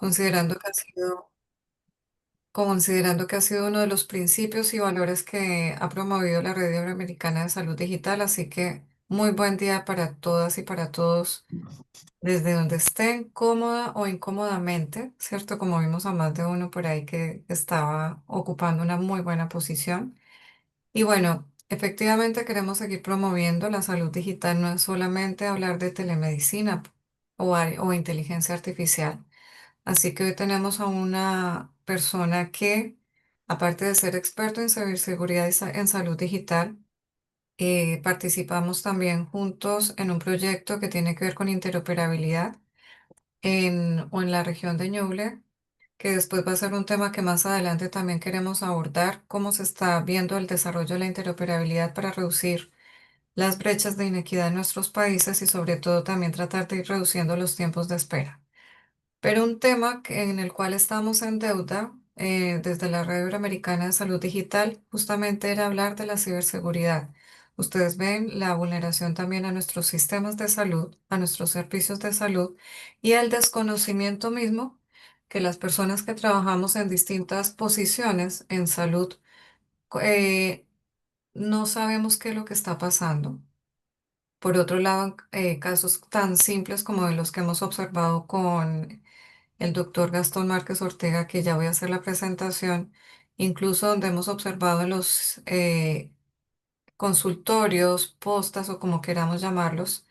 considerando considerando que ha sido uno de los principios y valores que ha promovido la Red Iberoamericana de Salud Digital. Así que muy buen día para todas y para todos, desde donde estén, cómoda o incómodamente, ¿cierto? Como vimos a más de uno por ahí que estaba ocupando una muy buena posición. Y bueno, efectivamente queremos seguir promoviendo la salud digital. No es solamente hablar de telemedicina o inteligencia artificial. Así que hoy tenemos a una persona que, aparte de ser experto en ciberseguridad y en salud digital, participamos también juntos en un proyecto que tiene que ver con interoperabilidad o en la región de Ñuble, que después va a ser un tema que más adelante también queremos abordar, cómo se está viendo el desarrollo de la interoperabilidad para reducir las brechas de inequidad en nuestros países y sobre todo también tratar de ir reduciendo los tiempos de espera. Pero un tema en el cual estamos en deuda desde la Red Iberoamericana de Salud Digital justamente era hablar de la ciberseguridad. Ustedes ven la vulneración también a nuestros sistemas de salud, a nuestros servicios de salud y al desconocimiento mismo que las personas que trabajamos en distintas posiciones en salud eh, no sabemos qué es lo que está pasando. Por otro lado, casos tan simples como de los que hemos observado con el doctor Gastón Márquez Ortega, que ya voy a hacer la presentación, incluso donde hemos observado en los consultorios, postas o como queramos llamarlos,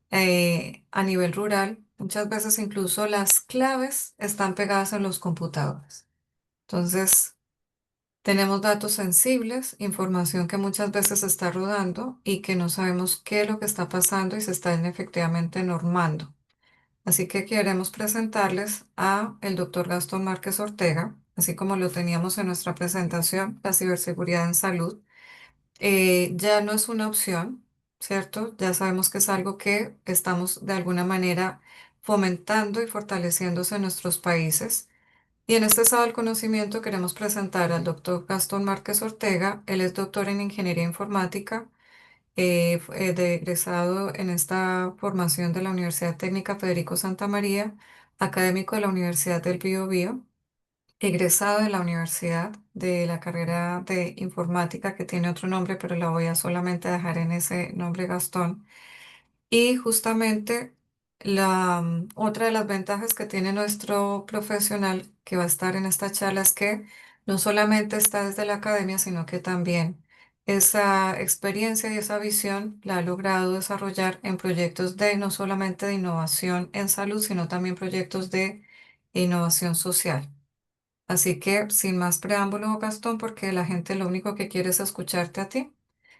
a nivel rural, muchas veces incluso las claves están pegadas en los computadores. Entonces, tenemos datos sensibles, información que muchas veces está rodando y que no sabemos qué es lo que está pasando y se está efectivamente normando. Así que queremos presentarles a el doctor Gastón Márquez Ortega, así como lo teníamos en nuestra presentación, la ciberseguridad en salud. Ya no es una opción, ¿cierto? Ya sabemos que es algo que estamos de alguna manera fomentando y fortaleciéndose en nuestros países. Y en este estado del conocimiento queremos presentar al doctor Gastón Márquez Ortega. Él es doctor en ingeniería informática, de egresado en esta formación de la Universidad Técnica Federico Santa María, académico de la Universidad del Biobío, egresado de la universidad de la carrera de informática que tiene otro nombre, pero la voy a solamente dejar en ese nombre Gastón. Y justamente otra de las ventajas que tiene nuestro profesional que va a estar en esta charla es que no solamente está desde la academia, sino que también esa experiencia y esa visión la ha logrado desarrollar en proyectos de no solamente de innovación en salud, sino también proyectos de innovación social. Así que sin más preámbulo, Gastón, porque la gente lo único que quiere es escucharte a ti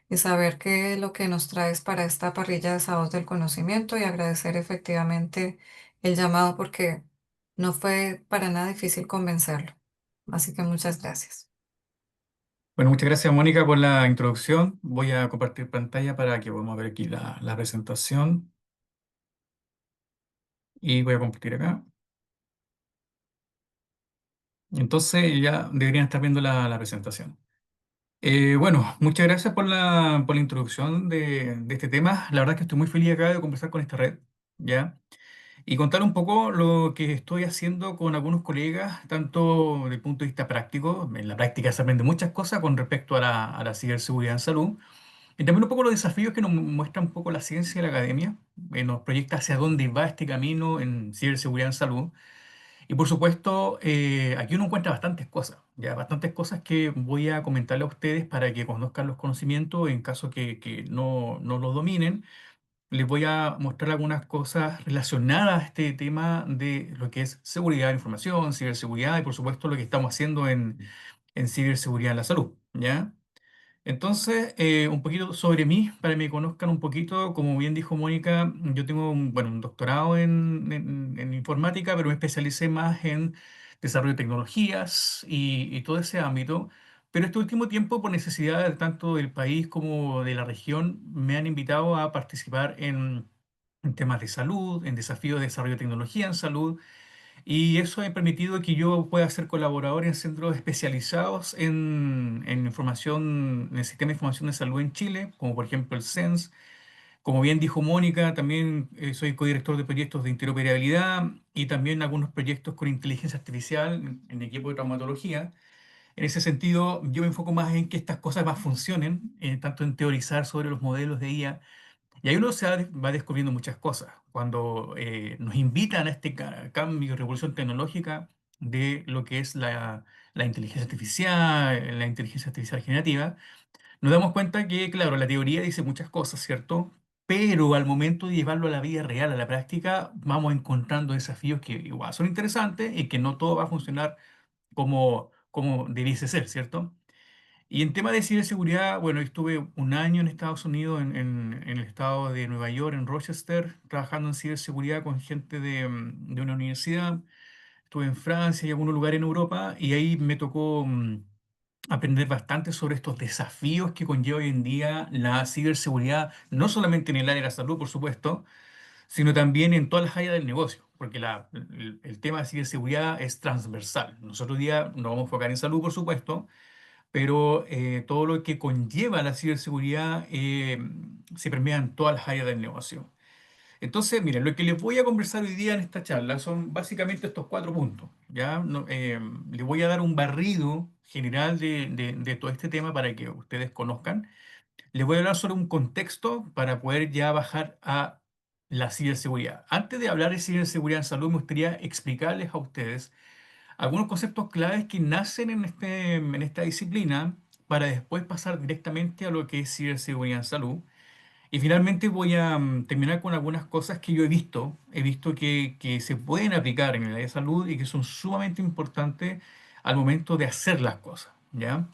y saber qué es lo que nos traes para esta parrilla de sábados del conocimiento y agradecer efectivamente el llamado porque no fue para nada difícil convencerlo. Así que muchas gracias. Bueno, muchas gracias Mónica por la introducción. Voy a compartir pantalla para que podamos ver aquí la presentación y voy a compartir acá. Entonces ya deberían estar viendo la presentación. Bueno, muchas gracias por la introducción de este tema. La verdad es que estoy muy feliz acá de conversar con esta red, ¿ya? Y contar un poco lo que estoy haciendo con algunos colegas, tanto desde el punto de vista práctico, en la práctica se aprende muchas cosas con respecto a a la ciberseguridad en salud. Y también un poco los desafíos que nos muestra un poco la ciencia y la academia, nos proyecta hacia dónde va este camino en ciberseguridad en salud. Y por supuesto, aquí uno encuentra bastantes cosas, ya bastantes cosas que voy a comentarle a ustedes para que conozcan los conocimientos en caso que no los dominen. Les voy a mostrar algunas cosas relacionadas a este tema de lo que es seguridad de la información, ciberseguridad y por supuesto lo que estamos haciendo en ciberseguridad en la salud, ¿ya? Entonces, un poquito sobre mí, para que me conozcan un poquito, como bien dijo Mónica, yo tengo bueno, un doctorado en informática, pero me especialicé más en desarrollo de tecnologías y todo ese ámbito. Pero este último tiempo, por necesidad tanto del país como de la región, me han invitado a participar en temas de salud, en desafíos de desarrollo de tecnología en salud y eso ha permitido que yo pueda ser colaborador en centros especializados en información, en el sistema de información de salud en Chile, como por ejemplo el CENS, Como bien dijo Mónica, también soy codirector de proyectos de interoperabilidad y también algunos proyectos con inteligencia artificial en equipo de traumatología. En ese sentido, yo me enfoco más en que estas cosas más funcionen, tanto en teorizar sobre los modelos de IA. Y ahí uno va descubriendo muchas cosas. Cuando nos invitan a este cambio, revolución tecnológica de lo que es la inteligencia artificial generativa, nos damos cuenta que, claro, la teoría dice muchas cosas, ¿cierto? Pero al momento de llevarlo a la vida real, a la práctica, vamos encontrando desafíos que igual son interesantes y que no todo va a funcionar como debiese ser, ¿cierto? Y en tema de ciberseguridad, bueno, estuve un año en Estados Unidos, en el estado de Nueva York, en Rochester, trabajando en ciberseguridad con gente de una universidad. Estuve en Francia y algunos lugares en Europa y ahí me tocó aprender bastante sobre estos desafíos que conlleva hoy en día la ciberseguridad, no solamente en el área de la salud, por supuesto, sino también en todas las áreas del negocio, porque el tema de ciberseguridad es transversal. Nosotros hoy día nos vamos a enfocar en salud, por supuesto, pero todo lo que conlleva la ciberseguridad se permea en todas las áreas del negocio. Entonces, miren, lo que les voy a conversar hoy día en esta charla son básicamente estos cuatro puntos. ¿Ya? Les voy a dar un barrido general de todo este tema para que ustedes conozcan. Les voy a hablar sobre un contexto para poder ya bajar a la ciberseguridad. Antes de hablar de ciberseguridad en salud, me gustaría explicarles a ustedes algunos conceptos claves que nacen en esta disciplina para después pasar directamente a lo que es ciberseguridad en salud. Y finalmente voy a terminar con algunas cosas que yo he visto que se pueden aplicar en el área de salud y que son sumamente importantes al momento de hacer las cosas, ¿ya?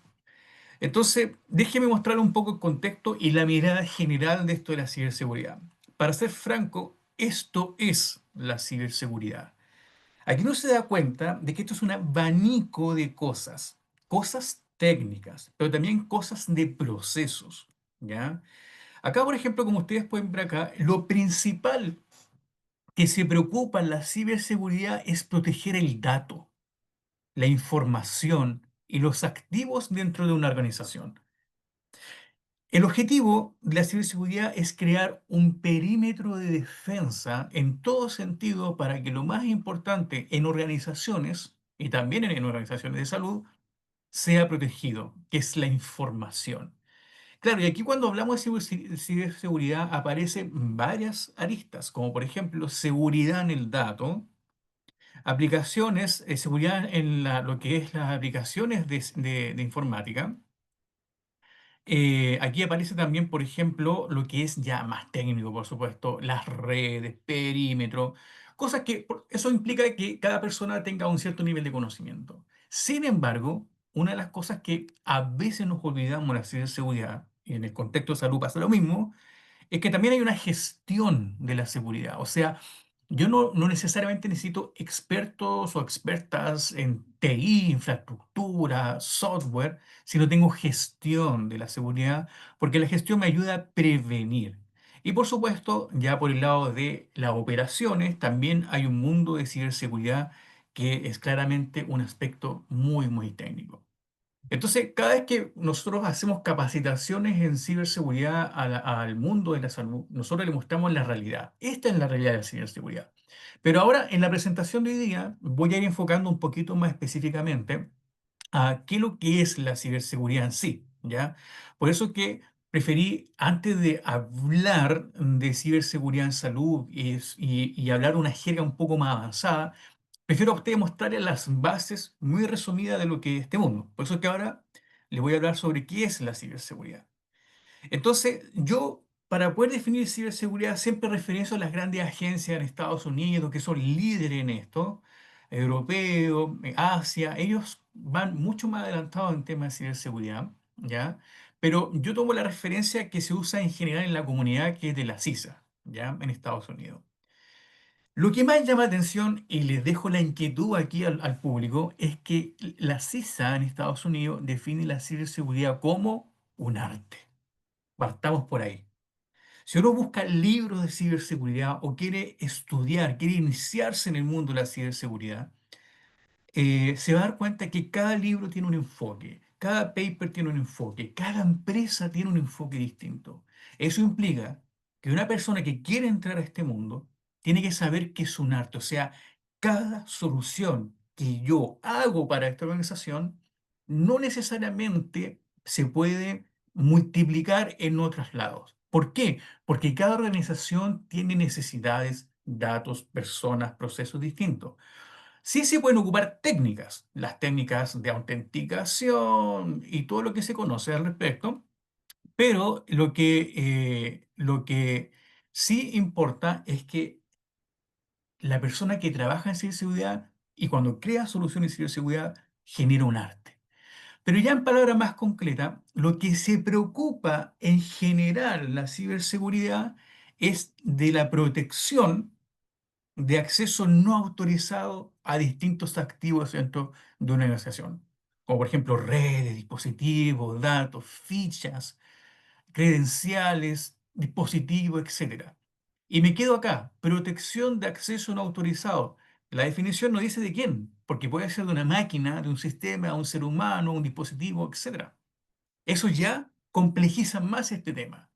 Entonces, déjeme mostrar un poco el contexto y la mirada general de esto de la ciberseguridad. Para ser franco, esto es la ciberseguridad. Aquí no se da cuenta de que esto es un abanico de cosas, cosas técnicas, pero también cosas de procesos, ¿ya? Acá, por ejemplo, como ustedes pueden ver acá, lo principal que se preocupa en la ciberseguridad es proteger el dato, la información y los activos dentro de una organización. El objetivo de la ciberseguridad es crear un perímetro de defensa en todo sentido para que lo más importante en organizaciones y también en organizaciones de salud sea protegido, que es la información. Claro, y aquí cuando hablamos de ciberseguridad aparecen varias aristas, como por ejemplo seguridad en el dato, aplicaciones, seguridad en lo que es las aplicaciones de informática. Aquí aparece también, por ejemplo, lo que es ya más técnico, por supuesto, las redes, perímetro, cosas que eso implica que cada persona tenga un cierto nivel de conocimiento. Sin embargo, una de las cosas que a veces nos olvidamos en la ciberseguridad, y en el contexto de salud pasa lo mismo, es que también hay una gestión de la seguridad. O sea, yo no necesariamente necesito expertos o expertas en TI, infraestructura, software, sino tengo gestión de la seguridad, porque la gestión me ayuda a prevenir. Y por supuesto, ya por el lado de las operaciones, también hay un mundo de ciberseguridad que es claramente un aspecto muy, muy técnico. Entonces, cada vez que nosotros hacemos capacitaciones en ciberseguridad al mundo de la salud, nosotros le mostramos la realidad. Esta es la realidad de la ciberseguridad. Pero ahora, en la presentación de hoy día, voy a ir enfocando un poquito más específicamente a qué es lo que es la ciberseguridad en sí, ¿ya? Por eso que preferí, antes de hablar de ciberseguridad en salud y hablar una jerga un poco más avanzada, prefiero a usted mostrarle las bases muy resumidas de lo que es este mundo. Por eso es que ahora le voy a hablar sobre qué es la ciberseguridad. Entonces, yo, para poder definir ciberseguridad, siempre referencio a las grandes agencias en Estados Unidos que son líderes en esto, europeo, Asia, ellos van mucho más adelantados en temas de ciberseguridad, ¿ya? Pero yo tomo la referencia que se usa en general en la comunidad, que es de la CISA, ¿ya? En Estados Unidos. Lo que más llama la atención, y les dejo la inquietud aquí al público, es que la CISA en Estados Unidos define la ciberseguridad como un arte. Partamos por ahí. Si uno busca libros de ciberseguridad o quiere estudiar, quiere iniciarse en el mundo de la ciberseguridad, se va a dar cuenta que cada libro tiene un enfoque, cada paper tiene un enfoque, cada empresa tiene un enfoque distinto. Eso implica que una persona que quiere entrar a este mundo tiene que saber que es un arte. O sea, cada solución que yo hago para esta organización no necesariamente se puede multiplicar en otros lados. ¿Por qué? Porque cada organización tiene necesidades, datos, personas, procesos distintos. Sí se pueden ocupar técnicas, las técnicas de autenticación y todo lo que se conoce al respecto, pero lo que sí importa es que la persona que trabaja en ciberseguridad y cuando crea soluciones de ciberseguridad genera un arte. Pero ya en palabras más concretas, lo que se preocupa en general la ciberseguridad es de la protección de acceso no autorizado a distintos activos dentro de una organización, como por ejemplo redes, dispositivos, datos, fichas, credenciales, dispositivos, etcétera. Y me quedo acá, protección de acceso no autorizado. La definición no dice de quién, porque puede ser de una máquina, de un sistema, un ser humano, un dispositivo, etcétera. Eso ya complejiza más este tema.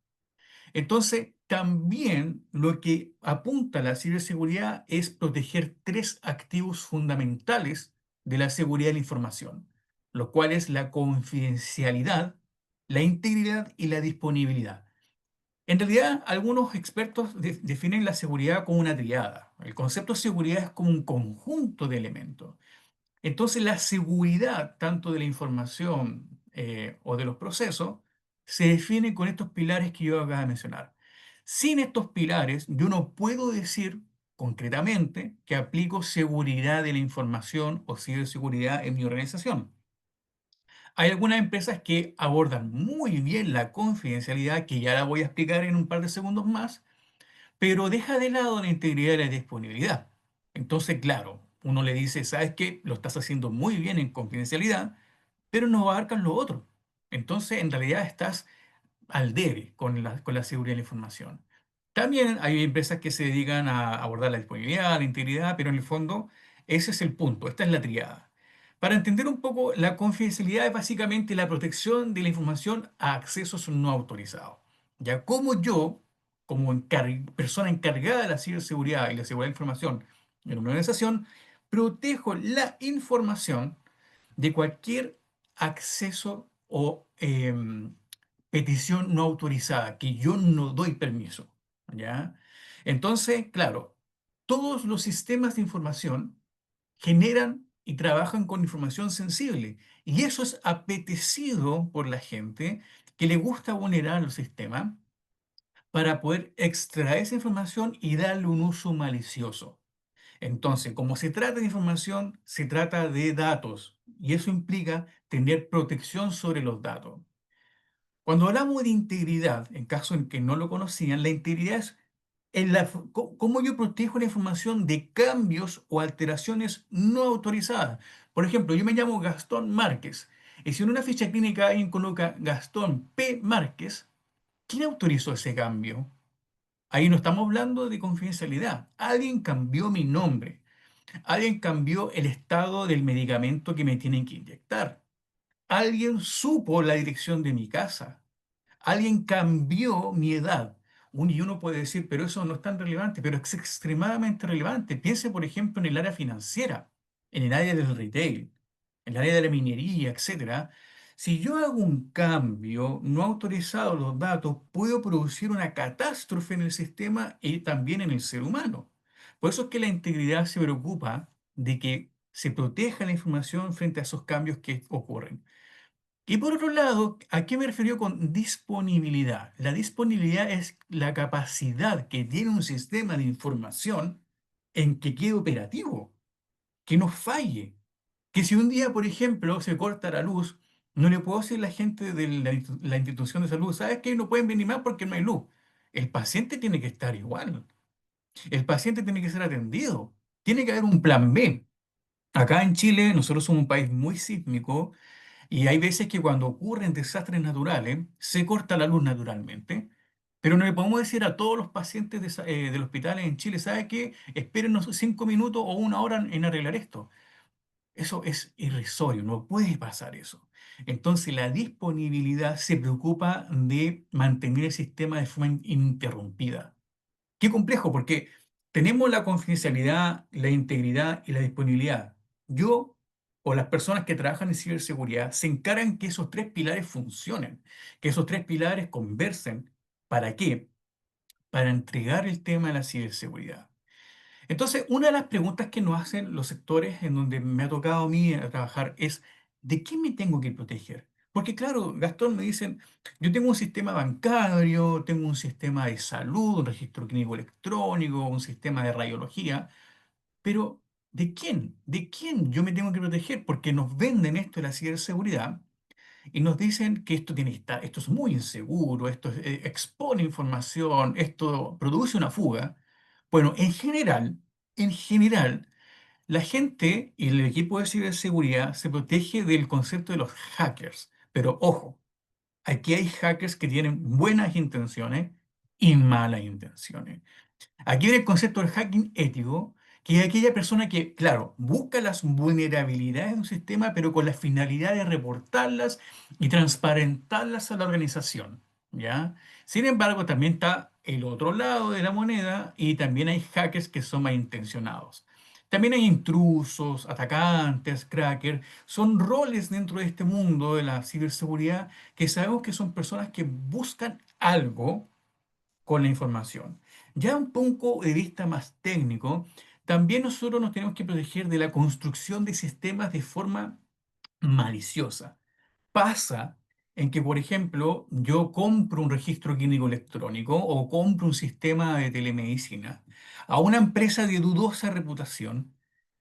Entonces, también lo que apunta a la ciberseguridad es proteger tres activos fundamentales de la seguridad de la información, lo cual es la confidencialidad, la integridad y la disponibilidad. En realidad, algunos expertos definen la seguridad como una triada. El concepto de seguridad es como un conjunto de elementos. Entonces, la seguridad, tanto de la información o de los procesos, se define con estos pilares que yo acabo de mencionar. Sin estos pilares, yo no puedo decir concretamente que aplico seguridad de la información o ciberseguridad en mi organización. Hay algunas empresas que abordan muy bien la confidencialidad, que ya la voy a explicar en un par de segundos más, pero deja de lado la integridad y la disponibilidad. Entonces, claro, uno le dice, ¿sabes qué? Lo estás haciendo muy bien en confidencialidad, pero no abarcan lo otro. Entonces, en realidad estás al debe con la seguridad de la información. También hay empresas que se dedican a abordar la disponibilidad, la integridad, pero en el fondo ese es el punto, esta es la triada. Para entender un poco, la confidencialidad es básicamente la protección de la información a accesos no autorizados. Ya como yo, como persona encargada de la ciberseguridad y la seguridad de la información en una organización, protejo la información de cualquier acceso o petición no autorizada, que yo no doy permiso, ¿ya? Entonces, claro, todos los sistemas de información generan y trabajan con información sensible, y eso es apetecido por la gente que le gusta vulnerar el sistema para poder extraer esa información y darle un uso malicioso. Entonces, como se trata de información, se trata de datos y eso implica tener protección sobre los datos. Cuando hablamos de integridad, en caso en que no lo conocían, la integridad es cómo yo protejo la información de cambios o alteraciones no autorizadas. Por ejemplo, yo me llamo Gastón Márquez y si en una ficha clínica alguien coloca Gastón P. Márquez, ¿quién autorizó ese cambio? Ahí no estamos hablando de confidencialidad. Alguien cambió mi nombre. Alguien cambió el estado del medicamento que me tienen que inyectar. Alguien supo la dirección de mi casa. Alguien cambió mi edad. Y uno puede decir, pero eso no es tan relevante, pero es extremadamente relevante. Piense, por ejemplo, en el área financiera, en el área del retail, en el área de la minería, etcétera. Si yo hago un cambio no autorizado a los datos, puedo producir una catástrofe en el sistema y también en el ser humano. Por eso es que la integridad se preocupa de que se proteja la información frente a esos cambios que ocurren. Y por otro lado, ¿a qué me refiero con disponibilidad? La disponibilidad es la capacidad que tiene un sistema de información en que quede operativo, que no falle. Que si un día, por ejemplo, se corta la luz, no le puedo decir a la gente de la institución de salud, ¿sabes qué? No pueden venir más porque no hay luz. El paciente tiene que estar igual. El paciente tiene que ser atendido. Tiene que haber un plan B. Acá en Chile, nosotros somos un país muy sísmico y hay veces que cuando ocurren desastres naturales, se corta la luz naturalmente, pero no le podemos decir a todos los pacientes del hospital en Chile, ¿sabe qué? Esperen unos 5 minutos o una hora en arreglar esto. Eso es irrisorio, no puede pasar eso. Entonces, la disponibilidad se preocupa de mantener el sistema de forma ininterrumpida. Qué complejo, porque tenemos la confidencialidad, la integridad y la disponibilidad. Yo o las personas que trabajan en ciberseguridad se encargan que esos tres pilares funcionen, que esos tres pilares conversen. ¿Para qué? Para entregar el tema de la ciberseguridad. Entonces, una de las preguntas que nos hacen los sectores en donde me ha tocado a mí trabajar es, ¿de qué me tengo que proteger? Porque claro, Gastón, me dicen, yo tengo un sistema bancario, tengo un sistema de salud, un registro clínico electrónico, un sistema de radiología, pero ¿de quién? ¿De quién yo me tengo que proteger? Porque nos venden esto de la ciberseguridad y nos dicen que esto tiene que estar, esto es muy inseguro, esto expone información, esto produce una fuga. Bueno, en general, la gente y el equipo de ciberseguridad se protege del concepto de los hackers. Pero ojo, aquí hay hackers que tienen buenas intenciones y malas intenciones. Aquí viene el concepto del hacking ético, que es aquella persona que, claro, busca las vulnerabilidades de un sistema, pero con la finalidad de reportarlas y transparentarlas a la organización, ¿ya? Sin embargo, también está el otro lado de la moneda y también hay hackers que son malintencionados. También hay intrusos, atacantes, crackers. Son roles dentro de este mundo de la ciberseguridad que sabemos que son personas que buscan algo con la información. Ya un poco de vista más técnico, también nosotros nos tenemos que proteger de la construcción de sistemas de forma maliciosa. Pasa en que, por ejemplo, yo compro un registro clínico electrónico o compro un sistema de telemedicina a una empresa de dudosa reputación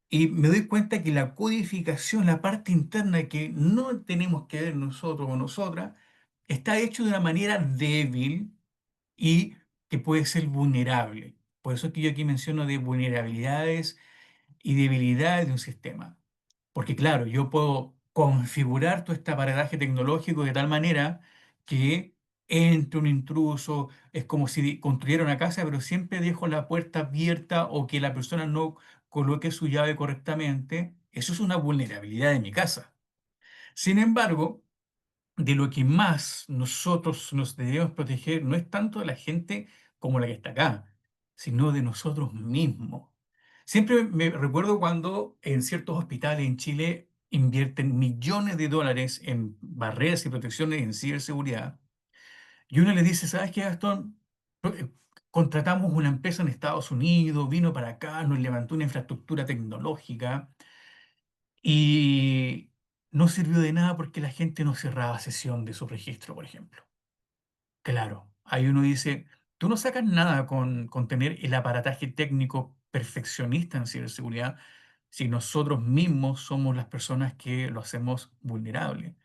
y me doy cuenta que la codificación, la parte interna que no tenemos que ver nosotros o nosotras, está hecho de una manera débil y que puede ser vulnerable. Por eso es que yo aquí menciono de vulnerabilidades y debilidades de un sistema. Porque claro, yo puedo configurar todo este aparataje tecnológico de tal manera que entre un intruso, es como si construyera una casa, pero siempre dejo la puerta abierta o que la persona no coloque su llave correctamente. Eso es una vulnerabilidad de mi casa. Sin embargo, de lo que más nosotros nos debemos proteger no es tanto de la gente como la que está acá, sino de nosotros mismos. Siempre me recuerdo cuando en ciertos hospitales en Chile invierten millones de dólares en barreras y protecciones en ciberseguridad, y uno les dice, ¿sabes qué, Gastón? Eh, Contratamos una empresa en Estados Unidos, vino para acá, nos levantó una infraestructura tecnológica y no sirvió de nada porque la gente no cerraba sesión de su registro, por ejemplo. Claro, ahí uno dice, tú no sacas nada con tener el aparataje técnico perfeccionista en ciberseguridad si nosotros mismos somos las personas que lo hacemos vulnerable.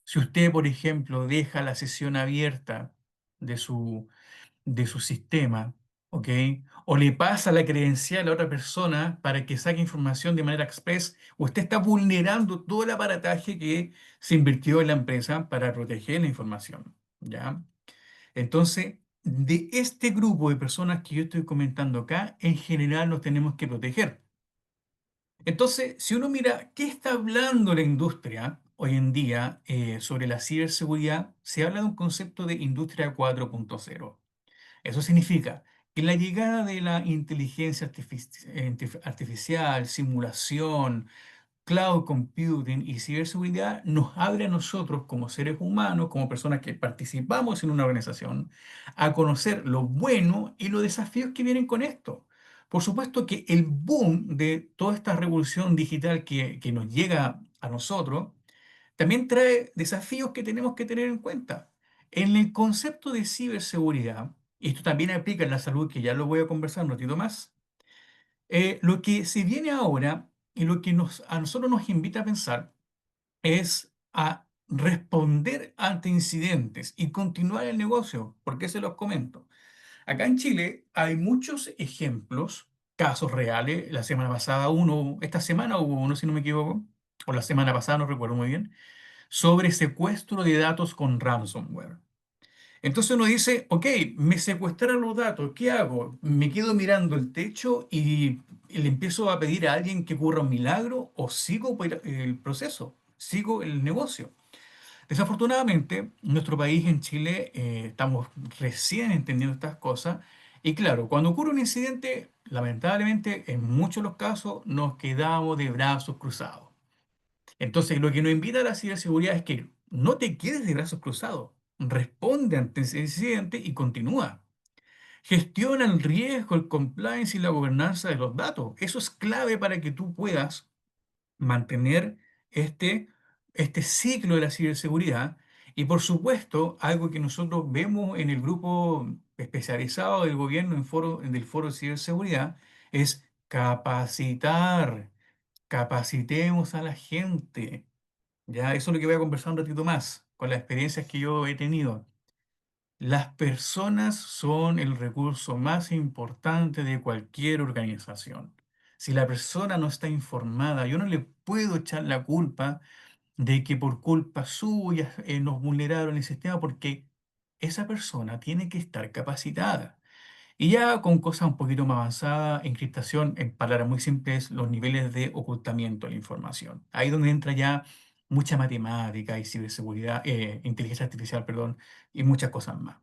Si usted, por ejemplo, deja la sesión abierta de su sistema, ¿ok? O le pasa la credencial a otra persona para que saque información de manera express, usted está vulnerando todo el aparataje que se invirtió en la empresa para proteger la información, ¿ya? Entonces, de este grupo de personas que yo estoy comentando acá, en general nos tenemos que proteger. Entonces, si uno mira qué está hablando la industria hoy en día sobre la ciberseguridad, se habla de un concepto de industria 4.0. Eso significa que la llegada de la inteligencia artificial, simulación, cloud computing y ciberseguridad nos abre a nosotros como seres humanos, como personas que participamos en una organización, a conocer lo bueno y los desafíos que vienen con esto. Por supuesto que el boom de toda esta revolución digital que nos llega a nosotros también trae desafíos que tenemos que tener en cuenta. En el concepto de ciberseguridad, y esto también aplica en la salud, que ya lo voy a conversar un ratito más, lo que se viene ahora y lo que a nosotros nos invita a pensar es a responder ante incidentes y continuar el negocio. ¿Por qué se los comento? Acá en Chile hay muchos ejemplos, casos reales. La semana pasada uno, esta semana hubo uno, si no me equivoco, o la semana pasada, no recuerdo muy bien, sobre secuestro de datos con ransomware. Entonces uno dice, ok, me secuestraron los datos, ¿qué hago? ¿Me quedo mirando el techo y le empiezo a pedir a alguien que ocurra un milagro o sigo por el proceso, sigo el negocio? Desafortunadamente, en nuestro país, en Chile, estamos recién entendiendo estas cosas y claro, cuando ocurre un incidente, lamentablemente, en muchos de los casos nos quedamos de brazos cruzados. Entonces, lo que nos invita a la ciberseguridad es que no te quedes de brazos cruzados, responde ante ese incidente y continúa. Gestiona el riesgo, el compliance y la gobernanza de los datos. Eso es clave para que tú puedas mantener este, este ciclo de la ciberseguridad. Y por supuesto, algo que nosotros vemos en el grupo especializado del gobierno del foro de ciberseguridad es capacitar. Capacitemos a la gente. Ya, eso es lo que voy a conversar un ratito más, con las experiencias que yo he tenido. Las personas son el recurso más importante de cualquier organización. Si la persona no está informada, yo no le puedo echar la culpa de que por culpa suya nos vulneraron el sistema porque esa persona tiene que estar capacitada. Y ya con cosas un poquito más avanzadas, encriptación, en palabras muy simples, los niveles de ocultamiento de la información. Ahí donde entra ya mucha matemática y ciberseguridad, inteligencia artificial, perdón, y muchas cosas más.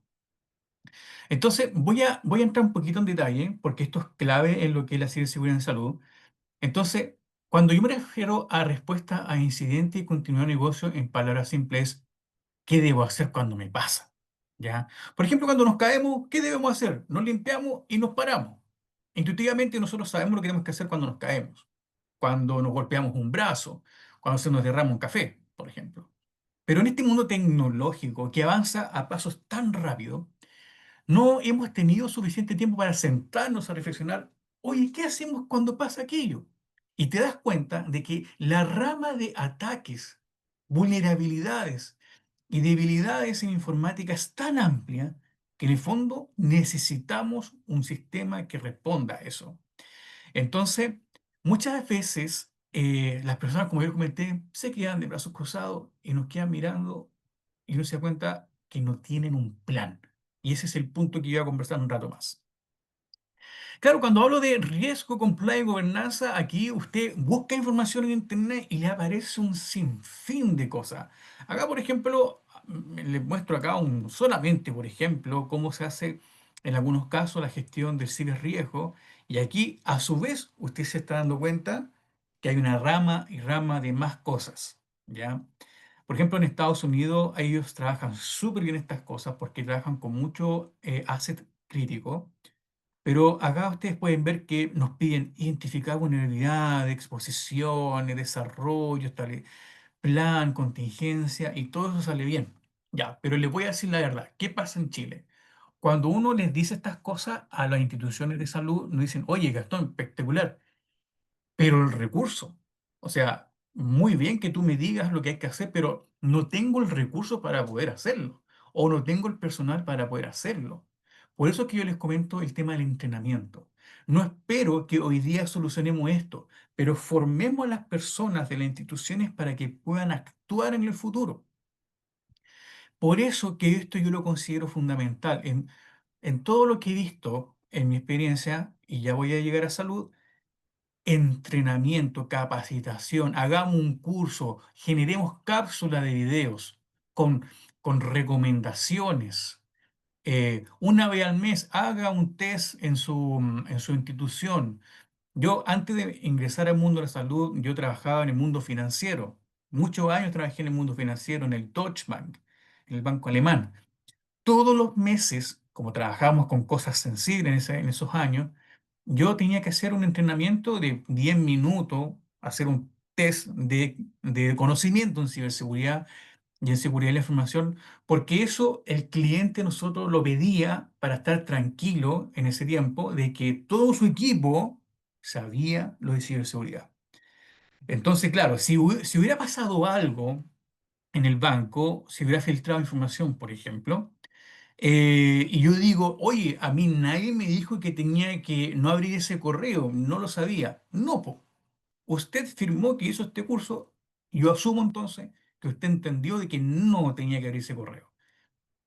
Entonces, voy a entrar un poquito en detalle, porque esto es clave en lo que es la ciberseguridad en salud. Entonces, cuando yo me refiero a respuesta a incidente y continuidad de negocio, en palabras simples, ¿qué debo hacer cuando me pasa? ¿Ya? Por ejemplo, cuando nos caemos, ¿qué debemos hacer? Nos limpiamos y nos paramos. Intuitivamente nosotros sabemos lo que tenemos que hacer cuando nos caemos, cuando nos golpeamos un brazo, cuando se nos derrama un café, por ejemplo. Pero en este mundo tecnológico que avanza a pasos tan rápido, no hemos tenido suficiente tiempo para sentarnos a reflexionar, oye, ¿qué hacemos cuando pasa aquello? Y te das cuenta de que la rama de ataques, vulnerabilidades y debilidades en informática es tan amplia que en el fondo necesitamos un sistema que responda a eso. Entonces, muchas veces las personas, como yo comenté, se quedan de brazos cruzados y nos quedan mirando y uno se da cuenta que no tienen un plan. Y ese es el punto que yo voy a conversar un rato más. Claro, cuando hablo de riesgo, compliance y gobernanza, aquí usted busca información en Internet y le aparece un sinfín de cosas. Acá, por ejemplo, les muestro acá solamente, por ejemplo, cómo se hace en algunos casos la gestión del ciberriesgo. Y aquí, a su vez, usted se está dando cuenta que hay una rama y rama de más cosas, ¿ya? Por ejemplo, en Estados Unidos, ellos trabajan súper bien estas cosas porque trabajan con mucho asset crítico. Pero acá ustedes pueden ver que nos piden identificar vulnerabilidades, exposiciones, desarrollo, plan, contingencia y todo eso sale bien. Ya, pero les voy a decir la verdad. ¿Qué pasa en Chile? Cuando uno les dice estas cosas a las instituciones de salud, nos dicen, oye, Gastón, espectacular. Pero el recurso, o sea, muy bien que tú me digas lo que hay que hacer, pero no tengo el recurso para poder hacerlo, o no tengo el personal para poder hacerlo. Por eso es que yo les comento el tema del entrenamiento. No espero que hoy día solucionemos esto, pero formemos a las personas de las instituciones para que puedan actuar en el futuro. Por eso que esto yo lo considero fundamental. En todo lo que he visto en mi experiencia, y ya voy a llegar a salud, entrenamiento, capacitación, hagamos un curso, generemos cápsulas de videos con, con recomendaciones. Una vez al mes haga un test en su institución. Yo antes de ingresar al mundo de la salud, yo trabajaba en el mundo financiero. Muchos años trabajé en el mundo financiero, en el Deutsche Bank, en el banco alemán. Todos los meses, como trabajábamos con cosas sensibles en esos años, yo tenía que hacer un entrenamiento de 10 minutos, hacer un test de conocimiento en ciberseguridad y en seguridad de la información, porque eso el cliente nosotros lo pedía para estar tranquilo en ese tiempo de que todo su equipo sabía lo de ciberseguridad. Entonces, claro, si hubiera pasado algo en el banco, si hubiera filtrado información, por ejemplo, y yo digo, oye, a mí nadie me dijo que tenía que no abrir ese correo, no lo sabía. No, po. Usted firmó que hizo este curso, yo asumo entonces que usted entendió de que no tenía que abrir ese correo.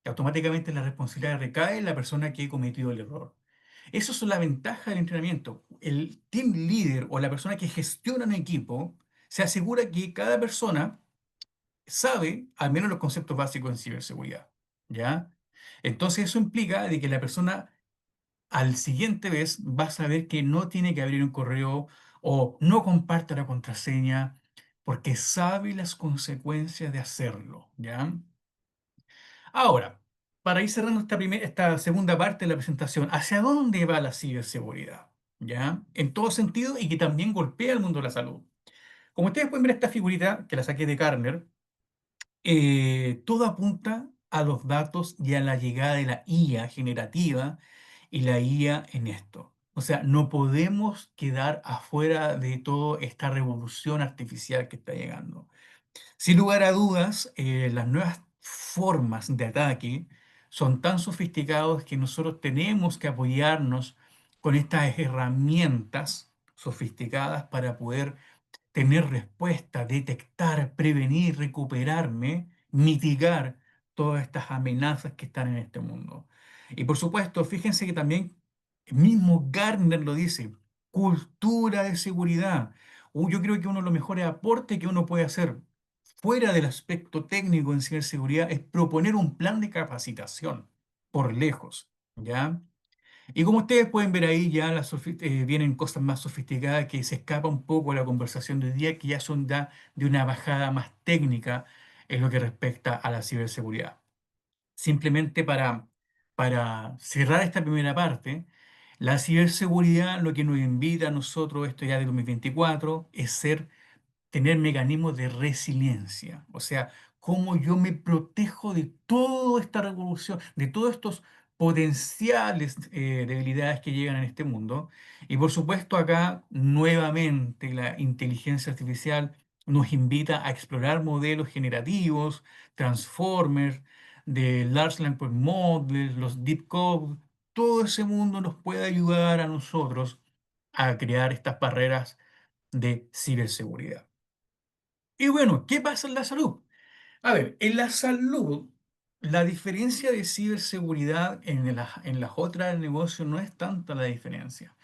Automáticamente la responsabilidad recae en la persona que cometió el error. Eso es la ventaja del entrenamiento. El team leader o la persona que gestiona un equipo se asegura que cada persona sabe al menos los conceptos básicos en ciberseguridad, ¿ya? Entonces eso implica de que la persona al siguiente vez va a saber que no tiene que abrir un correo o no comparte la contraseña porque sabe las consecuencias de hacerlo, ¿ya? Ahora, para ir cerrando esta segunda parte de la presentación, ¿hacia dónde va la ciberseguridad? ¿Ya? En todo sentido y que también golpea el mundo de la salud. Como ustedes pueden ver esta figurita que la saqué de Gartner, todo apunta a los datos y a la llegada de la IA generativa y la IA en esto. O sea, no podemos quedar afuera de toda esta revolución artificial que está llegando. Sin lugar a dudas, las nuevas formas de ataque son tan sofisticados que nosotros tenemos que apoyarnos con estas herramientas sofisticadas para poder tener respuesta, detectar, prevenir, recuperarme, mitigar todas estas amenazas que están en este mundo. Y por supuesto, fíjense que también mismo Gardner lo dice, cultura de seguridad. Yo creo que uno de los mejores aportes que uno puede hacer fuera del aspecto técnico en ciberseguridad es proponer un plan de capacitación por lejos, ¿ya? Y como ustedes pueden ver ahí, ya vienen cosas más sofisticadas que se escapa un poco de la conversación de hoy día, que ya son de una bajada más técnica en lo que respecta a la ciberseguridad. Simplemente para cerrar esta primera parte, la ciberseguridad lo que nos invita a nosotros, esto ya de 2024, es tener mecanismos de resiliencia, o sea, cómo yo me protejo de toda esta revolución, de todos estos potenciales debilidades que llegan en este mundo. Y por supuesto acá nuevamente la inteligencia artificial nos invita a explorar modelos generativos, transformers, de Large Language Models, los Deep Code, todo ese mundo nos puede ayudar a nosotros a crear estas barreras de ciberseguridad. Y bueno, ¿qué pasa en la salud? A ver, en la salud, la diferencia de ciberseguridad en las otras negocios no es tanta la diferencia.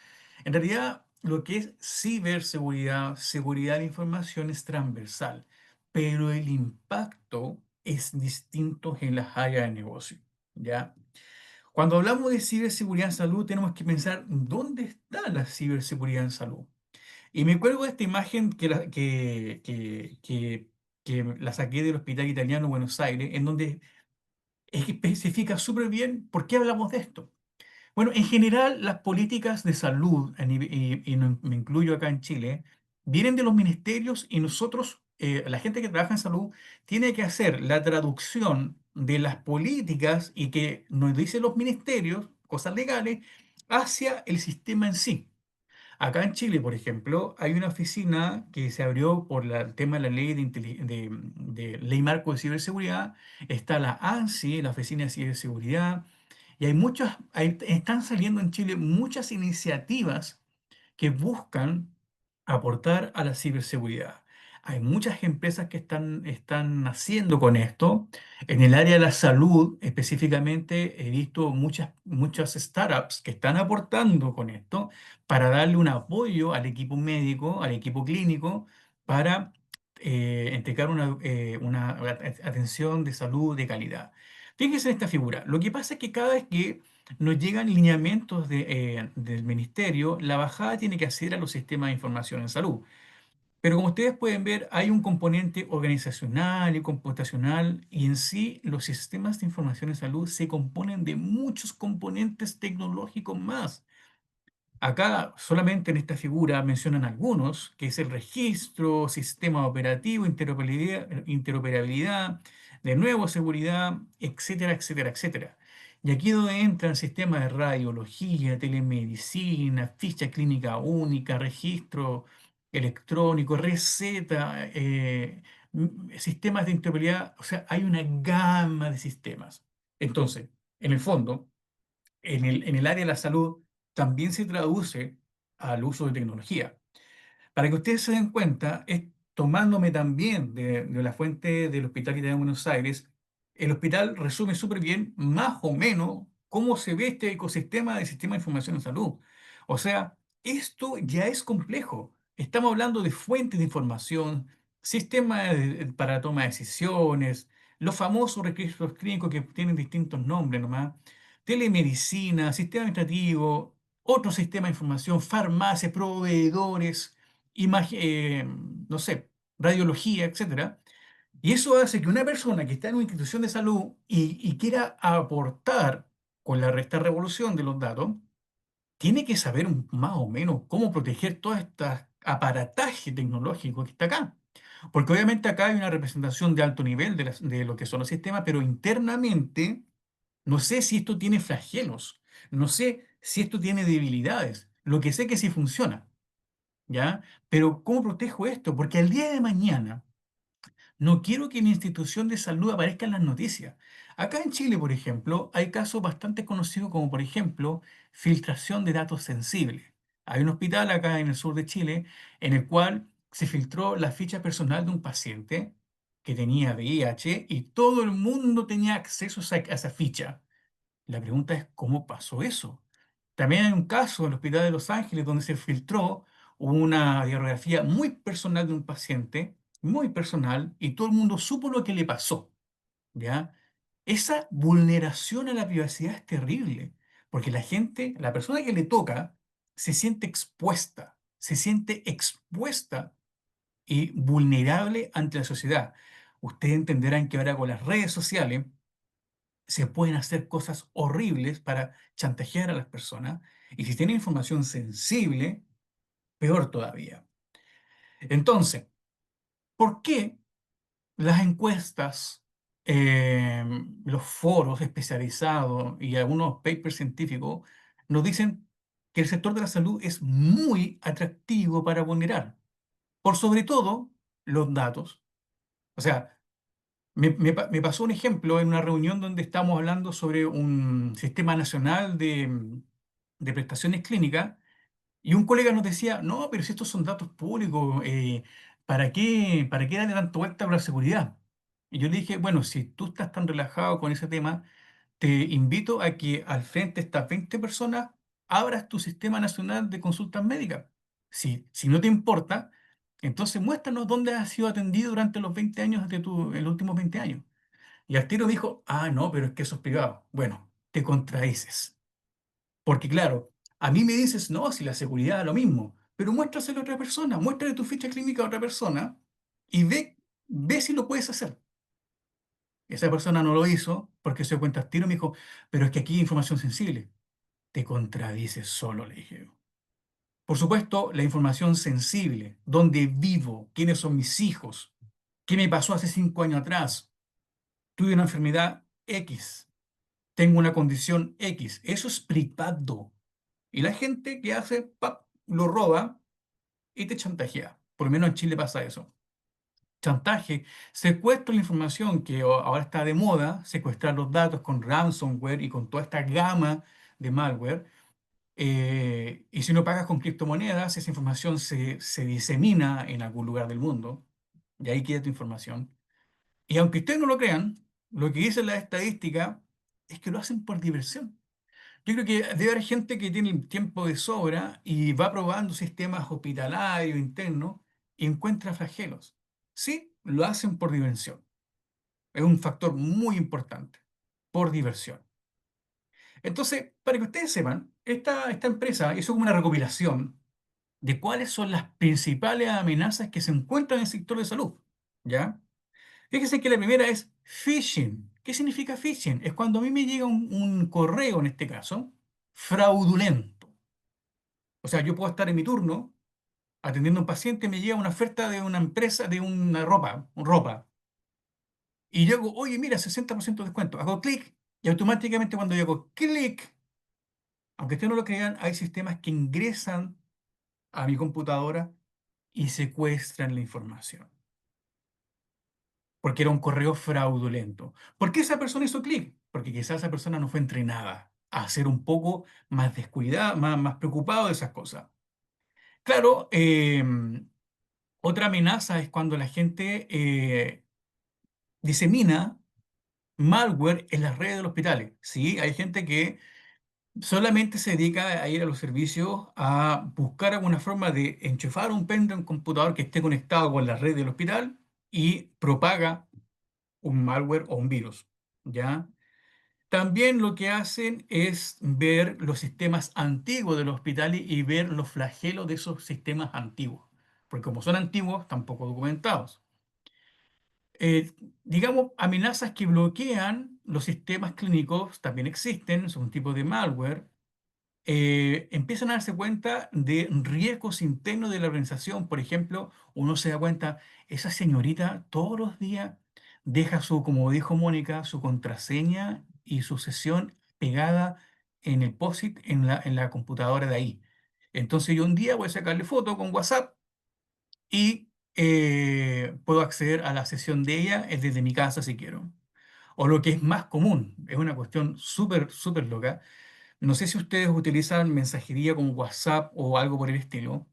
En realidad, lo que es ciberseguridad, seguridad de la información es transversal, pero el impacto es distinto en las áreas de negocio, ¿ya? Cuando hablamos de ciberseguridad en salud, tenemos que pensar dónde está la ciberseguridad en salud. Y me cuelgo de esta imagen que la saqué del Hospital Italiano Buenos Aires, en donde especifica súper bien por qué hablamos de esto. Bueno, en general, las políticas de salud, y me incluyo acá en Chile, vienen de los ministerios y nosotros, la gente que trabaja en salud, tiene que hacer la traducción de las políticas y que nos dicen los ministerios, cosas legales, hacia el sistema en sí. Acá en Chile, por ejemplo, hay una oficina que se abrió por el tema de la ley de ley marco de ciberseguridad. Está la ANSI, la Oficina de Ciberseguridad, y están saliendo en Chile muchas iniciativas que buscan aportar a la ciberseguridad. Hay muchas empresas que están haciendo con esto. En el área de la salud, específicamente, he visto muchas startups que están aportando con esto para darle un apoyo al equipo médico, al equipo clínico, para entregar una atención de salud de calidad. Fíjense en esta figura. Lo que pasa es que cada vez que nos llegan lineamientos del ministerio, la bajada tiene que acceder a los sistemas de información en salud. Pero como ustedes pueden ver, hay un componente organizacional y computacional y en sí los sistemas de información en salud se componen de muchos componentes tecnológicos más. Acá solamente en esta figura mencionan algunos, que es el registro, sistema operativo, interoperabilidad, de nuevo seguridad, etcétera, etcétera, etcétera. Y aquí es donde entran sistemas de radiología, telemedicina, ficha clínica única, registro electrónico, receta, sistemas de interoperabilidad, o sea, hay una gama de sistemas. Entonces, en el fondo, en el área de la salud también se traduce al uso de tecnología. Para que ustedes se den cuenta, tomándome también de la fuente del Hospital Italiano de Buenos Aires, el hospital resume súper bien, más o menos, cómo se ve este ecosistema del sistema de información en salud. O sea, esto ya es complejo. Estamos hablando de fuentes de información, sistemas para toma de decisiones, los famosos registros clínicos que tienen distintos nombres nomás, telemedicina, sistema administrativo, otro sistema de información, farmacia, proveedores, no sé, radiología, etcétera. Y eso hace que una persona que está en una institución de salud y quiera aportar con esta revolución de los datos, tiene que saber más o menos cómo proteger todo este aparataje tecnológico que está acá. Porque obviamente acá hay una representación de alto nivel de lo que son los sistemas, pero internamente no sé si esto tiene flagelos, no sé si esto tiene debilidades. Lo que sé que sí funciona, ¿ya? Pero ¿cómo protejo esto? Porque al día de mañana no quiero que mi institución de salud aparezca en las noticias. Acá en Chile, por ejemplo, hay casos bastante conocidos como, por ejemplo, filtración de datos sensibles. Hay un hospital acá en el sur de Chile en el cual se filtró la ficha personal de un paciente que tenía VIH y todo el mundo tenía acceso a esa ficha. La pregunta es, ¿cómo pasó eso? También hay un caso en el Hospital de Los Ángeles donde se filtró una radiografía muy personal de un paciente, muy personal, y todo el mundo supo lo que le pasó, ¿ya? Esa vulneración a la privacidad es terrible, porque la gente, la persona que le toca, se siente expuesta y vulnerable ante la sociedad. Ustedes entenderán que ahora con las redes sociales, se pueden hacer cosas horribles para chantajear a las personas y si tienen información sensible, peor todavía. Entonces, ¿por qué las encuestas, eh, los foros especializados y algunos papers científicos nos dicen que el sector de la salud es muy atractivo para vulnerar? Por sobre todo los datos. O sea, me pasó un ejemplo en una reunión donde estábamos hablando sobre un sistema nacional de prestaciones clínicas y un colega nos decía, no, pero si estos son datos públicos, para qué darle tanto vuelta con la seguridad? Y yo le dije, bueno, si tú estás tan relajado con ese tema, te invito a que al frente de estas 20 personas abras tu sistema nacional de consultas médicas. Si no te importa, entonces muéstranos dónde has sido atendido durante los 20 años en los últimos 20 años. Y al tiro dijo, ah, no, pero es que eso es privado. Bueno, te contradices. Porque claro, a mí me dices, no, si la seguridad es lo mismo, pero muéstraselo a otra persona, muéstrale tu ficha clínica a otra persona y ve si lo puedes hacer. Esa persona no lo hizo porque se dio cuenta al tiro y me dijo, pero es que aquí hay información sensible. Te contradices solo, le dije yo. Por supuesto, la información sensible, dónde vivo, quiénes son mis hijos, qué me pasó hace 5 años atrás, tuve una enfermedad X, tengo una condición X. Eso es privado. Y la gente que hace, pap, lo roba y te chantajea. Por lo menos en Chile pasa eso. Chantaje, secuestro la información que ahora está de moda, secuestrar los datos con ransomware y con toda esta gama de malware. Y si no pagas con criptomonedas, esa información se disemina en algún lugar del mundo y ahí queda tu información. Y aunque ustedes no lo crean, lo que dice la estadística es que lo hacen por diversión. Yo creo que debe haber gente que tiene tiempo de sobra y va probando sistemas hospitalarios internos y encuentra flagelos. Sí, lo hacen por diversión. Es un factor muy importante, por diversión. Entonces, para que ustedes sepan, esta empresa hizo como una recopilación de cuáles son las principales amenazas que se encuentran en el sector de salud. ¿Ya? Fíjese que la primera es phishing. ¿Qué significa phishing? Es cuando a mí me llega un correo, en este caso, fraudulento. O sea, yo puedo estar en mi turno atendiendo a un paciente, me llega una oferta de una empresa de una ropa. Y yo hago, oye, mira, 60% de descuento. Hago clic y automáticamente cuando yo hago clic, aunque ustedes no lo crean, hay sistemas que ingresan a mi computadora y secuestran la información. Porque era un correo fraudulento. ¿Por qué esa persona hizo clic? Porque quizás esa persona no fue entrenada a ser un poco más descuidada, más preocupado de esas cosas. Claro, otra amenaza es cuando la gente disemina malware en las redes de los hospitales. Sí, hay gente que solamente se dedica a ir a los servicios a buscar alguna forma de enchufar un pendrive en un computador que esté conectado con la red del hospital y propaga un malware o un virus, ¿ya? También lo que hacen es ver los sistemas antiguos de los hospitales y ver los flagelos de esos sistemas antiguos, porque como son antiguos, tampoco documentados. Eh, digamos, amenazas que bloquean los sistemas clínicos también existen, son un tipo de malware. Empiezan a darse cuenta de riesgos internos de la organización. Por ejemplo, uno se da cuenta, esa señorita todos los días deja su, como dijo Mónica, su contraseña y su sesión pegada en el POSIT en la computadora de ahí. Entonces yo un día voy a sacarle foto con WhatsApp y puedo acceder a la sesión de ella desde mi casa si quiero. O lo que es más común, es una cuestión súper, súper loca. No sé si ustedes utilizan mensajería como WhatsApp o algo por el estilo,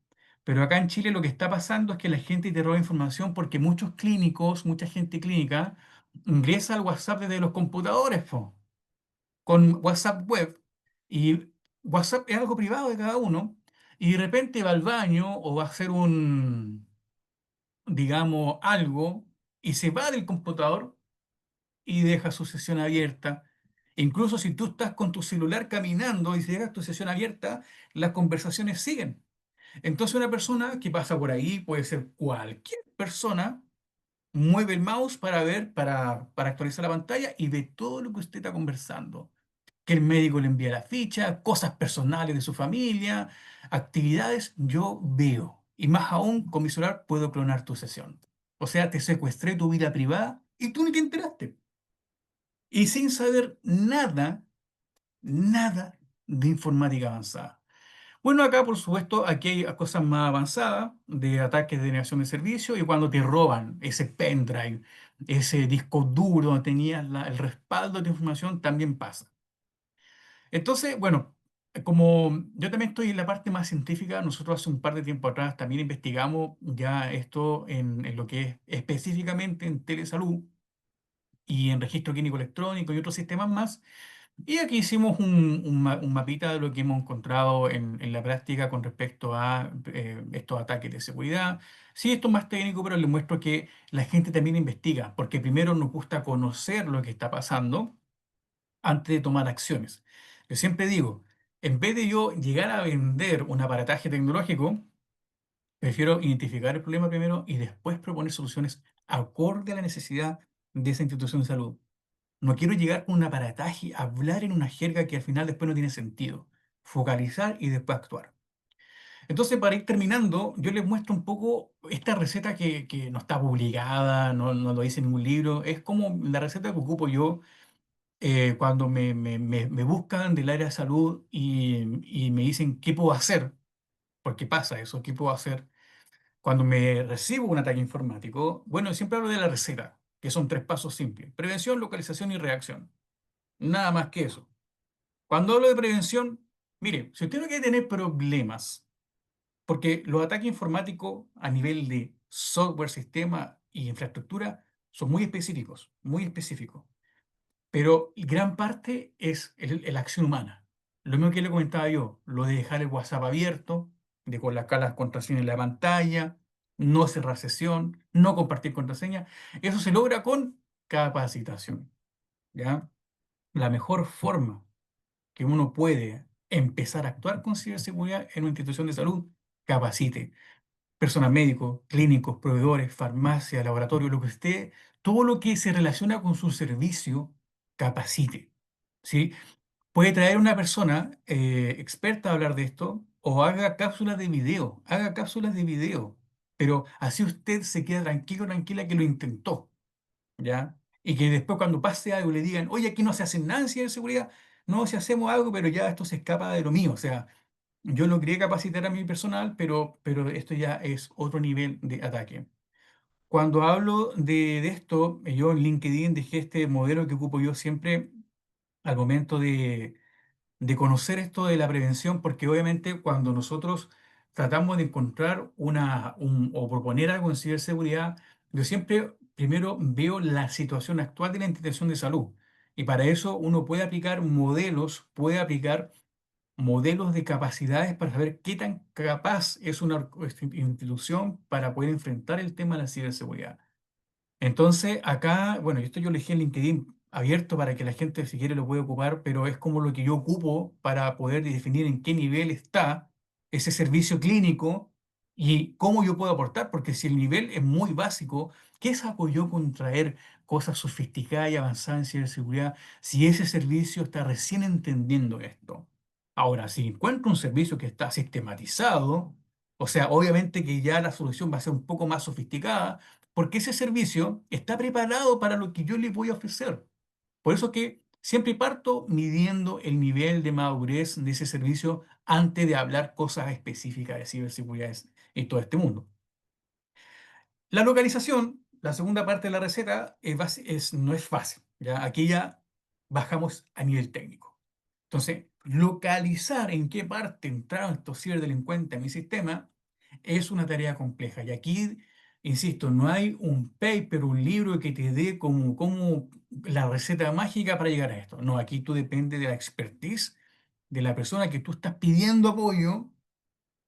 pero acá en Chile lo que está pasando es que la gente te roba información porque muchos clínicos, mucha gente clínica, ingresa al WhatsApp desde los computadores, po, con WhatsApp web. Y WhatsApp es algo privado de cada uno. Y de repente va al baño o va a hacer un, digamos, algo y se va del computador y deja su sesión abierta. Incluso si tú estás con tu celular caminando y si dejas tu sesión abierta, las conversaciones siguen. Entonces una persona que pasa por ahí, puede ser cualquier persona, mueve el mouse para ver, para actualizar la pantalla y ve todo lo que usted está conversando. Que el médico le envía la ficha, cosas personales de su familia, actividades, yo veo. Y más aún, con mi celular puedo clonar tu sesión. O sea, te secuestré tu vida privada y tú ni te enteraste. Y sin saber nada, nada de informática avanzada. Bueno, acá por supuesto, aquí hay cosas más avanzadas de ataques de negación de servicio y cuando te roban ese pendrive, ese disco duro donde tenías el respaldo de tu información, también pasa. Entonces, bueno, como yo también estoy en la parte más científica, nosotros hace un par de tiempo atrás también investigamos ya esto en lo que es específicamente en telesalud y en registro clínico electrónico y otros sistemas más. Y aquí hicimos un mapita de lo que hemos encontrado en la práctica con respecto a estos ataques de seguridad. Sí, esto es más técnico, pero les muestro que la gente también investiga, porque primero nos gusta conocer lo que está pasando antes de tomar acciones. Yo siempre digo, en vez de yo llegar a vender un aparataje tecnológico, prefiero identificar el problema primero y después proponer soluciones acorde a la necesidad de esa institución de salud. No quiero llegar con un aparataje, hablar en una jerga que al final después no tiene sentido. Focalizar y después actuar. Entonces, para ir terminando, yo les muestro un poco esta receta que no está publicada, no lo dice en ningún libro. Es como la receta que ocupo yo cuando me buscan del área de salud y me dicen qué puedo hacer, porque pasa eso, qué puedo hacer. Cuando me recibo un ataque informático, bueno, siempre hablo de la receta, que son tres pasos simples: prevención, localización y reacción. Nada más que eso. Cuando hablo de prevención, mire, si usted no quiere tener problemas, porque los ataques informáticos a nivel de software, sistema y infraestructura son muy específicos, muy específicos. Pero gran parte es la acción humana. Lo mismo que le comentaba yo, lo de dejar el WhatsApp abierto, de colocar las contraseñas en la pantalla, no cerrar sesión, no compartir contraseña, eso se logra con capacitación, ¿ya? La mejor forma que uno puede empezar a actuar con ciberseguridad en una institución de salud, capacite. Personal médico, clínicos, proveedores, farmacia, laboratorio, lo que esté, todo lo que se relaciona con su servicio, capacite. ¿Sí? Puede traer una persona experta a hablar de esto o haga cápsulas de video, pero así usted se queda tranquilo, tranquila que lo intentó. ¿Ya? Y que después cuando pase algo le digan, oye, aquí no se hace nada en ciberseguridad, no, si hacemos algo, pero ya esto se escapa de lo mío. O sea, yo logré capacitar a mi personal, pero esto ya es otro nivel de ataque. Cuando hablo de esto, yo en LinkedIn dejé este modelo que ocupo yo siempre al momento de conocer esto de la prevención, porque obviamente cuando nosotros tratamos de encontrar o proponer algo en ciberseguridad, yo siempre primero veo la situación actual de la institución de salud. Y para eso uno puede aplicar modelos de capacidades para saber qué tan capaz es una institución para poder enfrentar el tema de la ciberseguridad. Entonces, acá, bueno, esto yo lo dejé en LinkedIn abierto para que la gente si quiere lo pueda ocupar, pero es como lo que yo ocupo para poder definir en qué nivel está ese servicio clínico y cómo yo puedo aportar, porque si el nivel es muy básico, ¿qué saco yo con traer cosas sofisticadas y avanzadas en ciberseguridad si ese servicio está recién entendiendo esto? Ahora, si encuentro un servicio que está sistematizado, o sea, obviamente que ya la solución va a ser un poco más sofisticada, porque ese servicio está preparado para lo que yo le voy a ofrecer. Por eso que siempre parto midiendo el nivel de madurez de ese servicio antes de hablar cosas específicas de ciberseguridad en todo este mundo. La localización, la segunda parte de la receta, no es fácil. ¿Ya? Aquí ya bajamos a nivel técnico. Entonces, localizar en qué parte entraron estos ciberdelincuentes a mi sistema es una tarea compleja. Y aquí, insisto, no hay un paper, un libro que te dé como la receta mágica para llegar a esto. No, aquí tú depende de la expertise de la persona que tú estás pidiendo apoyo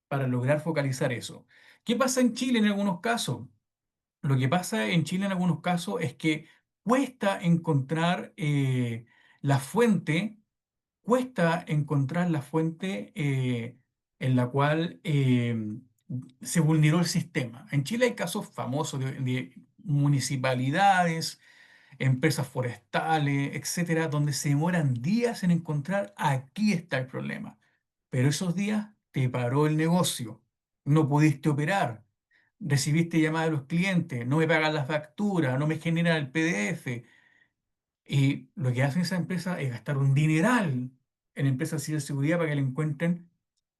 para lograr focalizar eso. ¿Qué pasa en Chile en algunos casos? Lo que pasa en Chile en algunos casos es que cuesta encontrar la fuente cuesta encontrar la fuente en la cual se vulneró el sistema. En Chile hay casos famosos de municipalidades, empresas forestales, etcétera, donde se demoran días en encontrar aquí está el problema. Pero esos días te paró el negocio, no pudiste operar, recibiste llamadas de los clientes, no me pagan las facturas, no me generan el PDF. Y lo que hacen esas empresas es gastar un dineral en empresas de ciberseguridad para que le encuentren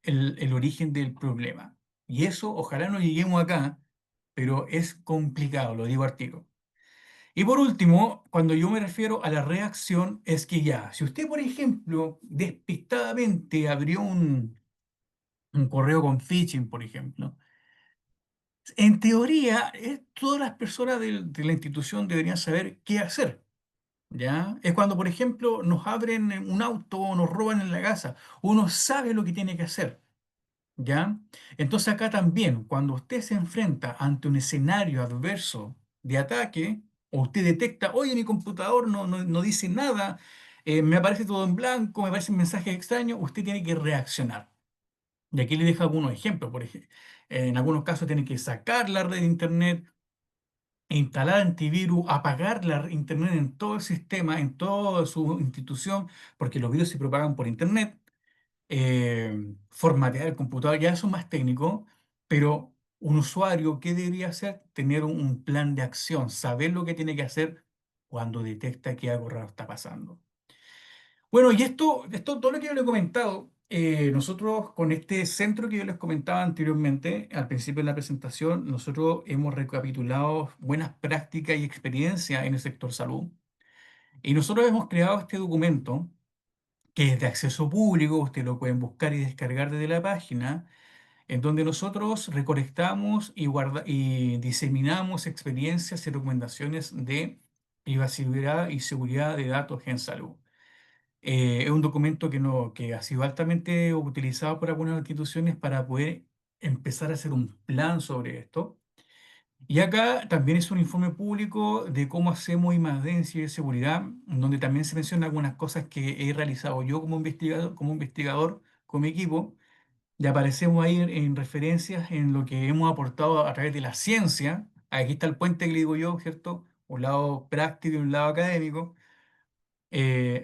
el origen del problema. Y eso, ojalá no lleguemos acá, pero es complicado, lo digo al tiro. Y por último, cuando yo me refiero a la reacción, es que ya, si usted, por ejemplo, despistadamente abrió un correo con phishing, por ejemplo, en teoría, todas las personas de la institución deberían saber qué hacer. ¿Ya? Es cuando, por ejemplo, nos abren un auto o nos roban en la casa. Uno sabe lo que tiene que hacer, ¿ya? Entonces acá también, cuando usted se enfrenta ante un escenario adverso de ataque, o usted detecta, oye, mi computador no dice nada, me aparece todo en blanco, me aparecen mensajes extraños, usted tiene que reaccionar. Y aquí le dejo algunos ejemplos. Por ejemplo, en algunos casos tiene que sacar la red de internet, instalar antivirus, apagar la internet en todo el sistema, en toda su institución, porque los virus se propagan por internet, formatear el computador, ya eso es más técnico, pero un usuario, ¿qué debería hacer? Tener un plan de acción, saber lo que tiene que hacer cuando detecta que algo raro está pasando. Bueno, y esto todo lo que yo le he comentado, nosotros con este centro que yo les comentaba anteriormente, al principio de la presentación, nosotros hemos recapitulado buenas prácticas y experiencias en el sector salud. Y nosotros hemos creado este documento que es de acceso público, ustedes lo pueden buscar y descargar desde la página, en donde nosotros recolectamos y diseminamos experiencias y recomendaciones de privacidad y seguridad de datos en salud. Es un documento que ha sido altamente utilizado por algunas instituciones para poder empezar a hacer un plan sobre esto. Y acá también es un informe público de cómo hacemos I+D en ciberseguridad, donde también se mencionan algunas cosas que he realizado yo como investigador con mi equipo, y aparecemos ahí en referencias en lo que hemos aportado a través de la ciencia. Aquí está el puente que le digo yo, ¿cierto? Un lado práctico y un lado académico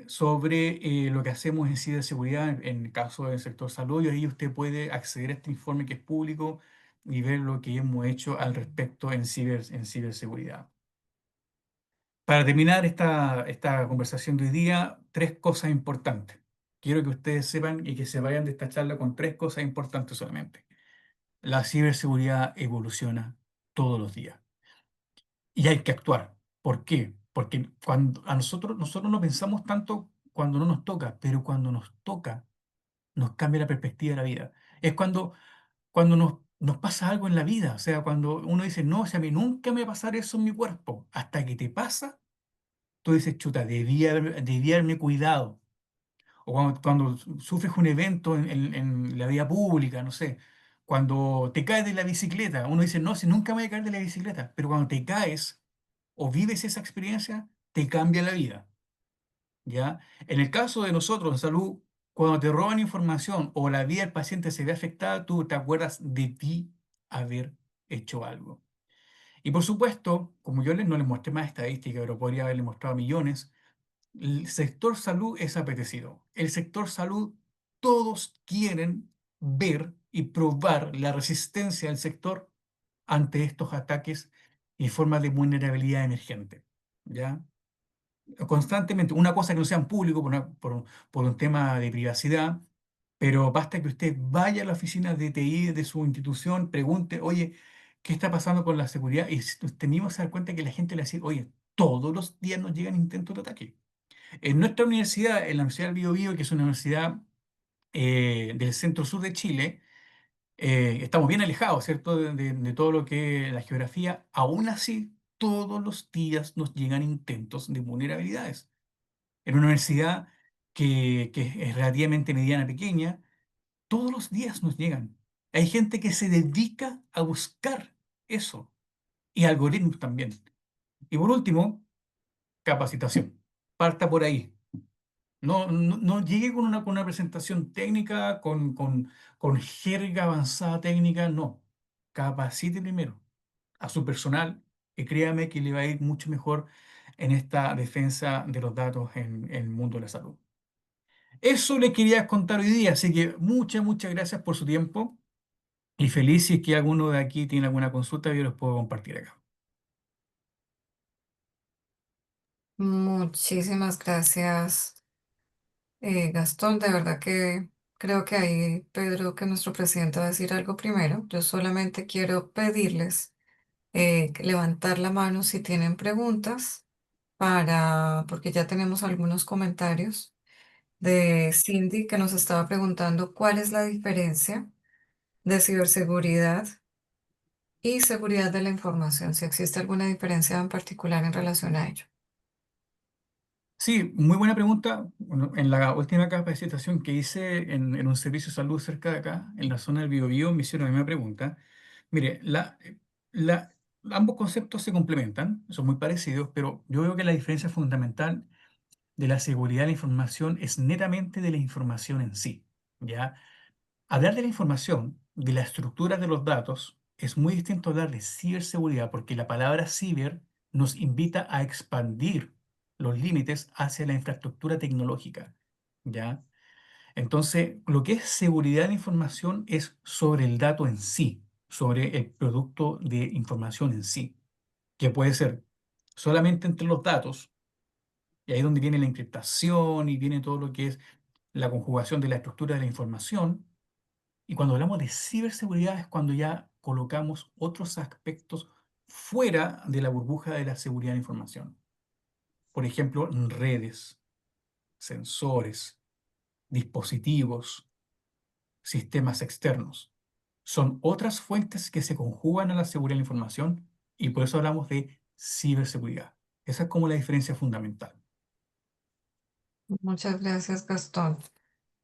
sobre lo que hacemos en ciberseguridad en el caso del sector salud y ahí usted puede acceder a este informe que es público y ver lo que hemos hecho al respecto en ciberseguridad. Para terminar esta conversación de hoy día, tres cosas importantes. Quiero que ustedes sepan y que se vayan de esta charla con tres cosas importantes solamente. La ciberseguridad evoluciona todos los días y hay que actuar. ¿Por qué? Porque cuando a nosotros no pensamos tanto cuando no nos toca, pero cuando nos toca, nos cambia la perspectiva de la vida. Es cuando nos nos pasa algo en la vida. O sea, cuando uno dice, no, o sea, a mí nunca me va a pasar eso en mi cuerpo, hasta que te pasa, tú dices, chuta, debía haberme cuidado. O cuando sufres un evento en la vía pública, no sé, cuando te caes de la bicicleta, uno dice, no, si nunca me voy a caer de la bicicleta, pero cuando te caes o vives esa experiencia, te cambia la vida, ¿ya? En el caso de nosotros en salud, cuando te roban información o la vida del paciente se ve afectada, tú te acuerdas de ti haber hecho algo. Y por supuesto, como yo no les mostré más estadística, pero podría haberle mostrado millones, el sector salud es apetecido. El sector salud, todos quieren ver y probar la resistencia del sector ante estos ataques y formas de vulnerabilidad emergente. ¿Ya? Constantemente, una cosa que no sea en público por un tema de privacidad, pero basta que usted vaya a la oficina de TI de su institución, pregunte, oye, ¿qué está pasando con la seguridad? Y tenemos que dar cuenta que la gente le dice, oye, todos los días nos llegan intentos de ataque. En nuestra universidad, en la Universidad del Biobío, que es una universidad del centro sur de Chile, estamos bien alejados, ¿cierto?, de todo lo que es la geografía. Aún así, todos los días nos llegan intentos de vulnerabilidades. En una universidad que es relativamente mediana, pequeña, todos los días nos llegan. Hay gente que se dedica a buscar eso y algoritmos también. Y por último, capacitación. Parta por ahí. No llegue con una presentación técnica, con jerga avanzada técnica, no. Capacite primero a su personal y créame que le va a ir mucho mejor en esta defensa de los datos en el mundo de la salud. Eso le quería contar hoy día, así que muchas gracias por su tiempo y feliz si es que alguno de aquí tiene alguna consulta, yo los puedo compartir acá. Muchísimas gracias, Gastón. De verdad que creo que ahí, Pedro, que nuestro presidente va a decir algo primero. Yo solamente quiero pedirles que levantar la mano si tienen preguntas porque ya tenemos algunos comentarios de Cindy que nos estaba preguntando cuál es la diferencia de ciberseguridad y seguridad de la información, si existe alguna diferencia en particular en relación a ello. Sí, muy buena pregunta. Bueno, en la última capacitación que hice en un servicio de salud cerca de acá, en la zona del Biobío, me hicieron la misma pregunta. Mire, ambos conceptos se complementan, son muy parecidos, pero yo veo que la diferencia fundamental de la seguridad de la información es netamente de la información en sí, ¿ya? Hablar de la información, de la estructura de los datos, es muy distinto a hablar de ciberseguridad porque la palabra ciber nos invita a expandir los límites hacia la infraestructura tecnológica, ¿ya? Entonces, lo que es seguridad de la información es sobre el dato en sí, sobre el producto de información en sí, que puede ser solamente entre los datos, y ahí es donde viene la encriptación y viene todo lo que es la conjugación de la estructura de la información, y cuando hablamos de ciberseguridad es cuando ya colocamos otros aspectos fuera de la burbuja de la seguridad de la información. Por ejemplo, redes, sensores, dispositivos, sistemas externos. Son otras fuentes que se conjugan a la seguridad de la información y por eso hablamos de ciberseguridad. Esa es como la diferencia fundamental. Muchas gracias, Gastón.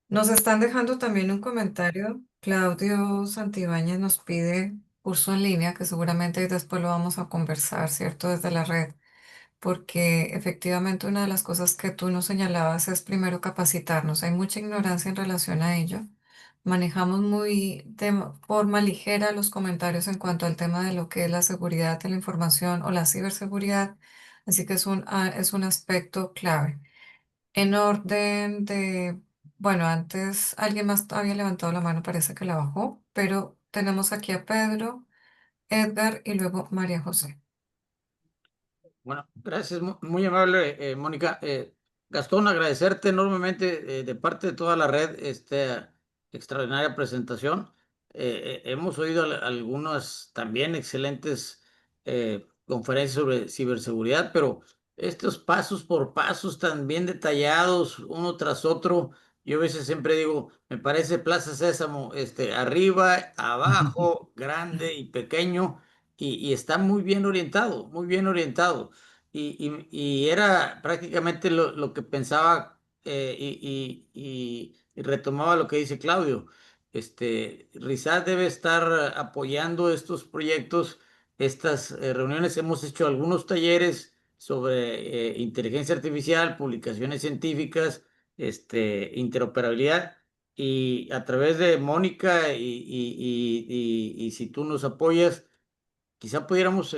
Nos están dejando también un comentario. Claudio Santibáñez nos pide curso en línea, que seguramente después lo vamos a conversar, ¿cierto? Desde la red, porque efectivamente una de las cosas que tú nos señalabas es primero capacitarnos. Hay mucha ignorancia en relación a ello. Manejamos muy de forma ligera los comentarios en cuanto al tema de lo que es la seguridad de la información o la ciberseguridad, así que es un aspecto clave. En orden de, bueno, antes alguien más había levantado la mano, parece que la bajó, pero tenemos aquí a Pedro, Edgar y luego María José. Bueno, gracias, muy amable, Mónica. Gastón, agradecerte enormemente de parte de toda la red esta extraordinaria presentación. Hemos oído algunas también excelentes conferencias sobre ciberseguridad, pero estos pasos por pasos tan bien detallados, uno tras otro, Yo a veces siempre digo, me parece Plaza Sésamo, arriba, abajo, grande y pequeño, y está muy bien orientado, muy bien orientado. Y era prácticamente lo que pensaba, y retomaba lo que dice Claudio. RISAT debe estar apoyando estos proyectos, estas reuniones. Hemos hecho algunos talleres sobre inteligencia artificial, publicaciones científicas, interoperabilidad, y a través de Mónica y si tú nos apoyas, quizá pudiéramos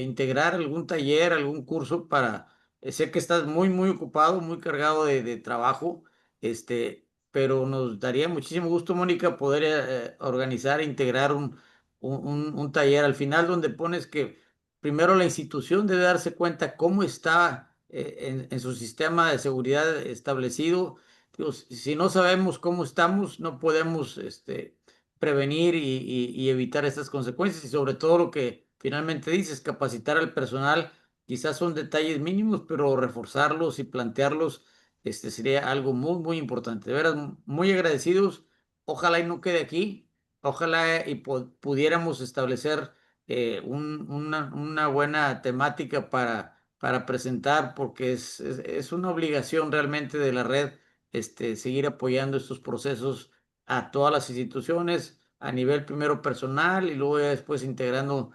integrar algún taller, algún curso para, sé que estás muy, muy ocupado, muy cargado de trabajo, pero nos daría muchísimo gusto, Mónica, poder organizar, e integrar un taller al final donde pones que primero la institución debe darse cuenta cómo está en su sistema de seguridad establecido. Digo, si no sabemos cómo estamos, no podemos, prevenir y evitar estas consecuencias, y sobre todo lo que finalmente dices, capacitar al personal. Quizás son detalles mínimos, pero reforzarlos y plantearlos, sería algo muy, muy importante. De veras, muy agradecidos. Ojalá y no quede aquí. Ojalá y pudiéramos establecer una buena temática para presentar, porque es una obligación realmente de la red, seguir apoyando estos procesos a todas las instituciones a nivel primero personal, y luego ya después integrando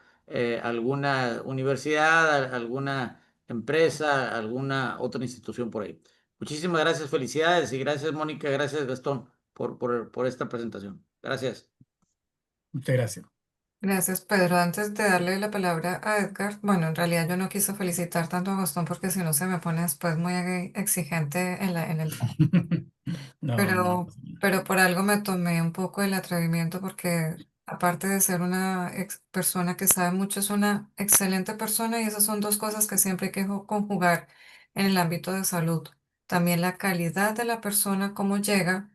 alguna universidad, alguna empresa, alguna otra institución por ahí. Muchísimas gracias, felicidades, y gracias, Mónica, gracias, Gastón, por esta presentación. Gracias. Muchas gracias. Gracias, Pedro. Antes de darle la palabra a Edgar, bueno, en realidad yo no quise felicitar tanto a Gastón porque si no se me pone después muy exigente en el trabajo. No, no, no Pero, pasa nada. pero por algo me tomé un poco el atrevimiento porque aparte de ser una persona que sabe mucho, es una excelente persona, y esas son dos cosas que siempre hay que conjugar en el ámbito de salud. También la calidad de la persona, cómo llega,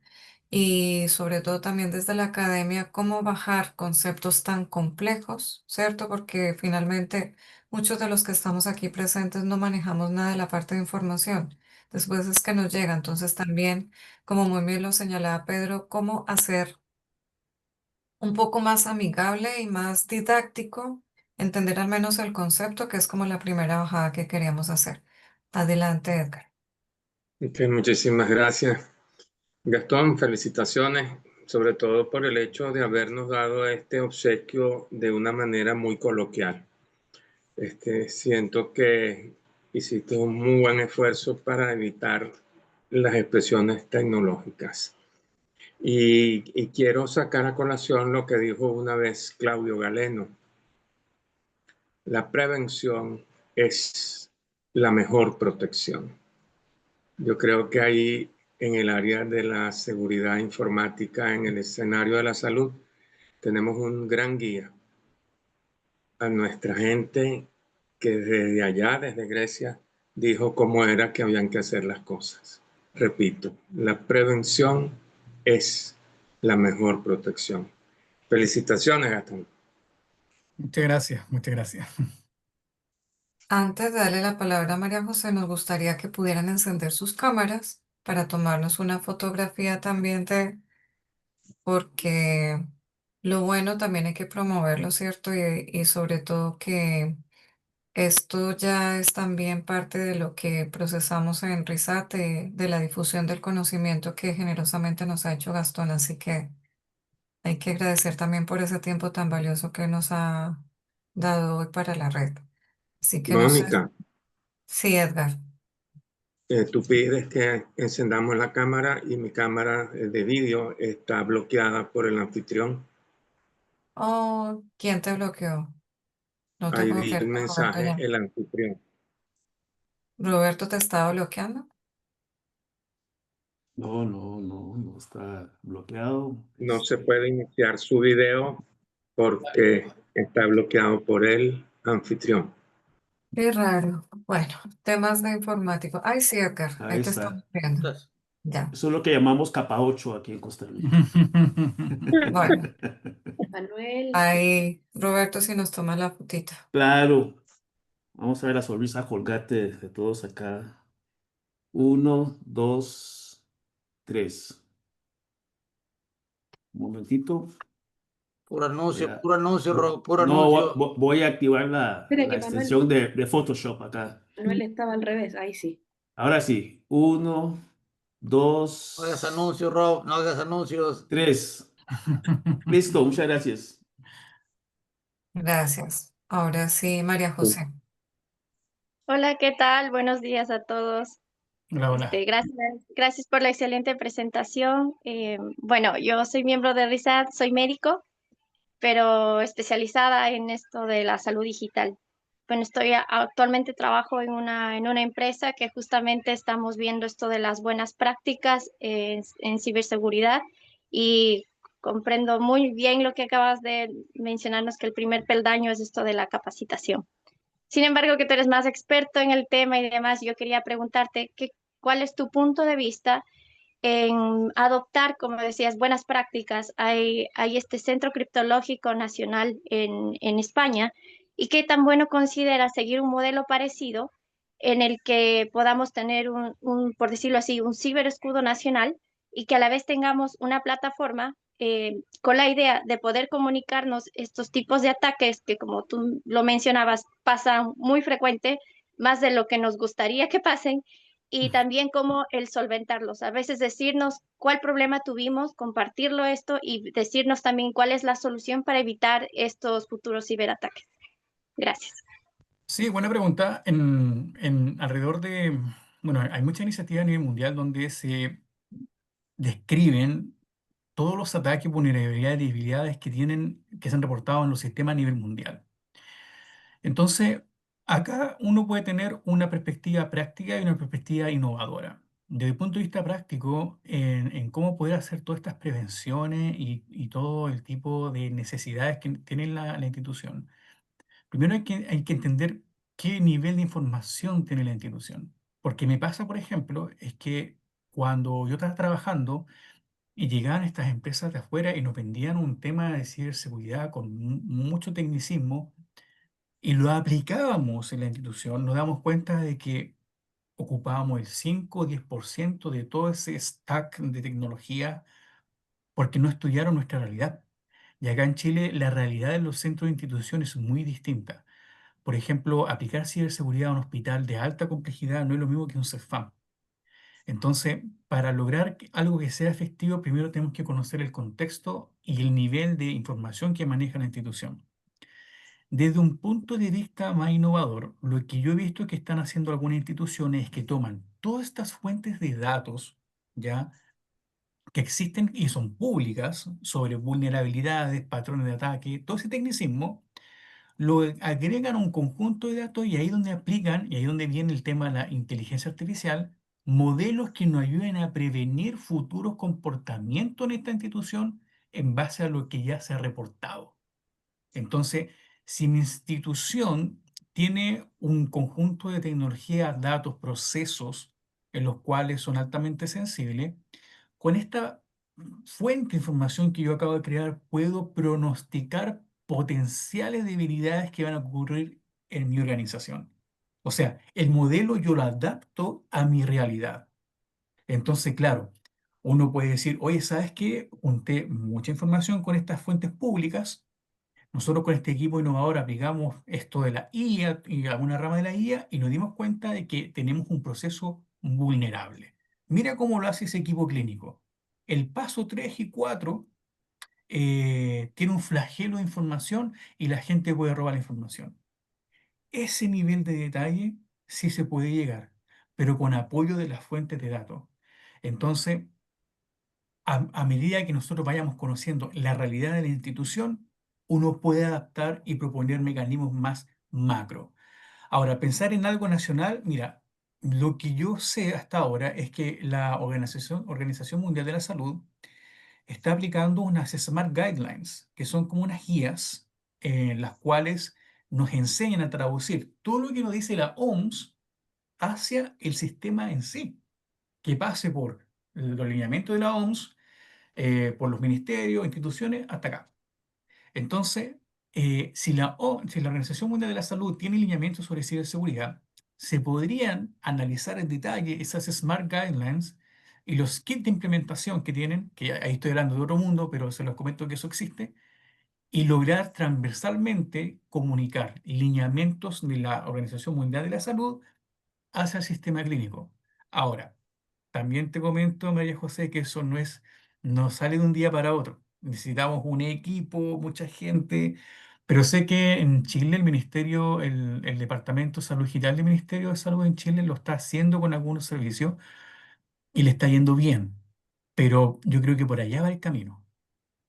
y sobre todo también desde la academia, cómo bajar conceptos tan complejos, ¿cierto? Porque finalmente muchos de los que estamos aquí presentes no manejamos nada de la parte de información. Después es que nos llega, entonces también, como muy bien lo señalaba Pedro, cómo hacer un poco más amigable y más didáctico, entender al menos el concepto, que es como la primera bajada que queríamos hacer. Adelante, Edgar. Ok, muchísimas gracias. Gastón, felicitaciones, sobre todo por el hecho de habernos dado este obsequio de una manera muy coloquial. Siento que hiciste un muy buen esfuerzo para evitar las expresiones tecnológicas. Y quiero sacar a colación lo que dijo una vez Claudio Galeno. La prevención es la mejor protección. Yo creo que ahí en el área de la seguridad informática, en el escenario de la salud, tenemos un gran guía a nuestra gente que desde allá, desde Grecia, dijo cómo era que habían que hacer las cosas. Repito, la prevención es la mejor protección. Felicitaciones, Gastón. Muchas gracias, muchas gracias. Antes de darle la palabra a María José, nos gustaría que pudieran encender sus cámaras para tomarnos una fotografía también porque lo bueno también hay que promoverlo, ¿cierto? Y sobre todo que esto ya es también parte de lo que procesamos en RISAT, de la difusión del conocimiento que generosamente nos ha hecho Gastón. Así que hay que agradecer también por ese tiempo tan valioso que nos ha dado hoy para la red. Así que no sé. Mónica, Sí, Edgar. tú pides que encendamos la cámara y mi cámara de vídeo está bloqueada por el anfitrión. Oh, ¿quién te bloqueó? No te Ahí puedo vi creer el que Roberto mensaje, ya. el anfitrión. ¿Roberto te estaba bloqueando? No, no, no, no está bloqueado. No se puede iniciar su video porque está bloqueado por el anfitrión. Qué raro. Bueno, temas de informático. Ay, sí, Edgar, Ahí ahí te estamos está. viendo. Gracias. Ya. Eso es lo que llamamos capa 8 aquí en Costa Rica. Bueno, Manuel, ahí, Roberto, si nos toma la fotita. Claro, vamos a ver la sonrisa colgate de todos acá. Uno, dos, 3. Un momentito. Puro Voy a- anuncio, Rob, puro No, anuncio. voy a activar la Espera que Manuel, extensión de Photoshop acá. Manuel estaba al revés, ahí sí. Ahora sí. 1, No hagas 2, anuncios, Rob, no hagas anuncios. 3. Listo, muchas gracias. Gracias. Ahora sí, María José. Hola, ¿qué tal? Buenos días a todos. Hola, hola. Gracias por la excelente presentación. Bueno, yo soy miembro de RISAT, soy médico, pero especializada en esto de la salud digital. Bueno, actualmente trabajo en una empresa que justamente estamos viendo esto de las buenas prácticas en ciberseguridad y comprendo muy bien lo que acabas de mencionarnos, que el primer peldaño es esto de la capacitación. Sin embargo, que tú eres más experto en el tema y demás, yo quería preguntarte cuál es tu punto de vista en adoptar, como decías, buenas prácticas. Hay este Centro Criptológico Nacional en España, y qué tan bueno consideras seguir un modelo parecido en el que podamos tener por decirlo así, un ciberescudo nacional, y que a la vez tengamos una plataforma con la idea de poder comunicarnos estos tipos de ataques que, como tú lo mencionabas, pasan muy frecuente, más de lo que nos gustaría que pasen, y también cómo el solventarlos. A veces decirnos cuál problema tuvimos, compartirlo esto y decirnos también cuál es la solución para evitar estos futuros ciberataques. Gracias. Sí, buena pregunta. Alrededor de, bueno, hay muchas iniciativas a nivel mundial donde se describen todos los ataques, vulnerabilidades y debilidades que se han reportado en los sistemas a nivel mundial. Entonces, acá uno puede tener una perspectiva práctica y una perspectiva innovadora. Desde el punto de vista práctico, en cómo poder hacer todas estas prevenciones y todo el tipo de necesidades que tiene la institución. Primero hay que entender qué nivel de información tiene la institución. Porque me pasa, por ejemplo, es que cuando yo estaba trabajando y llegaban estas empresas de afuera y nos vendían un tema de ciberseguridad con mucho tecnicismo y lo aplicábamos en la institución, nos damos cuenta de que ocupábamos el 5 o 10% de todo ese stack de tecnología porque no estudiaron nuestra realidad. Y acá en Chile la realidad de los centros de instituciones es muy distinta. Por ejemplo, aplicar ciberseguridad a un hospital de alta complejidad no es lo mismo que un CEFAM. Entonces, para lograr algo que sea efectivo, primero tenemos que conocer el contexto y el nivel de información que maneja la institución. Desde un punto de vista más innovador, lo que yo he visto que están haciendo algunas instituciones es que toman todas estas fuentes de datos, ya, que existen y son públicas sobre vulnerabilidades, patrones de ataque, todo ese tecnicismo, lo agregan a un conjunto de datos y ahí donde aplican, y ahí donde viene el tema de la inteligencia artificial, modelos que nos ayuden a prevenir futuros comportamientos en esta institución en base a lo que ya se ha reportado. Entonces, si mi institución tiene un conjunto de tecnologías, datos, procesos en los cuales son altamente sensibles, con esta fuente de información que yo acabo de crear, puedo pronosticar potenciales debilidades que van a ocurrir en mi organización. O sea, el modelo yo lo adapto a mi realidad. Entonces, claro, uno puede decir, oye, ¿sabes qué? Junté mucha información con estas fuentes públicas. Nosotros con este equipo innovador aplicamos esto de la IA y alguna rama de la IA y nos dimos cuenta de que tenemos un proceso vulnerable. Mira cómo lo hace ese equipo clínico. El paso 3 y 4 tiene un flagelo de información y la gente puede robar la información. Ese nivel de detalle sí se puede llegar, pero con apoyo de las fuentes de datos. Entonces, a medida que nosotros vayamos conociendo la realidad de la institución, uno puede adaptar y proponer mecanismos más macro. Ahora, pensar en algo nacional, mira, lo que yo sé hasta ahora es que la Organización Mundial de la Salud está aplicando unas Smart Guidelines, que son como unas guías en las cuales nos enseñan a traducir todo lo que nos dice la OMS hacia el sistema en sí, que pase por los lineamientos de la OMS, por los ministerios, instituciones, hasta acá. Entonces, si la Organización Mundial de la Salud tiene lineamientos sobre ciberseguridad, se podrían analizar en detalle esas Smart Guidelines y los kits de implementación que tienen, que ahí estoy hablando de otro mundo, pero se los comento que eso existe, y lograr transversalmente comunicar lineamientos de la Organización Mundial de la Salud hacia el sistema clínico. Ahora, también te comento, María José, que eso no sale de un día para otro. Necesitamos un equipo, mucha gente, pero sé que en Chile el Departamento de Salud Digital del Ministerio de Salud en Chile lo está haciendo con algunos servicios y le está yendo bien, pero yo creo que por allá va el camino.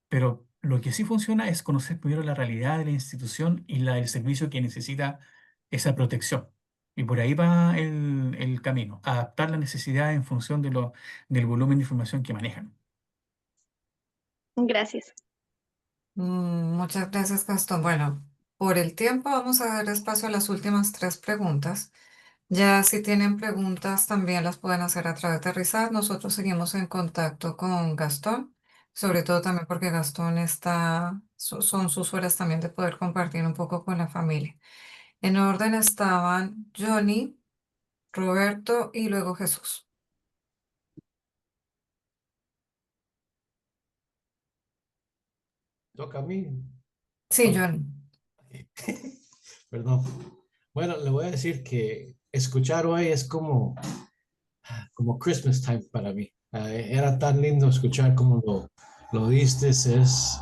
Pero lo que sí funciona es conocer primero la realidad de la institución y el servicio que necesita esa protección. Y por ahí va el camino, adaptar las necesidades en función del volumen de información que manejan. Gracias. Muchas gracias, Gastón. Bueno, por el tiempo vamos a dar espacio a las últimas tres preguntas. Ya si tienen preguntas también las pueden hacer a través de Rizad. Nosotros seguimos en contacto con Gastón, sobre todo también porque Gastón son sus horas también de poder compartir un poco con la familia. En orden estaban Johnny, Roberto y luego Jesús. Toca a mí. Sí, Johnny. Perdón. Bueno, le voy a decir que escuchar hoy es como Christmas time para mí. Era tan lindo escuchar como lo diste. Es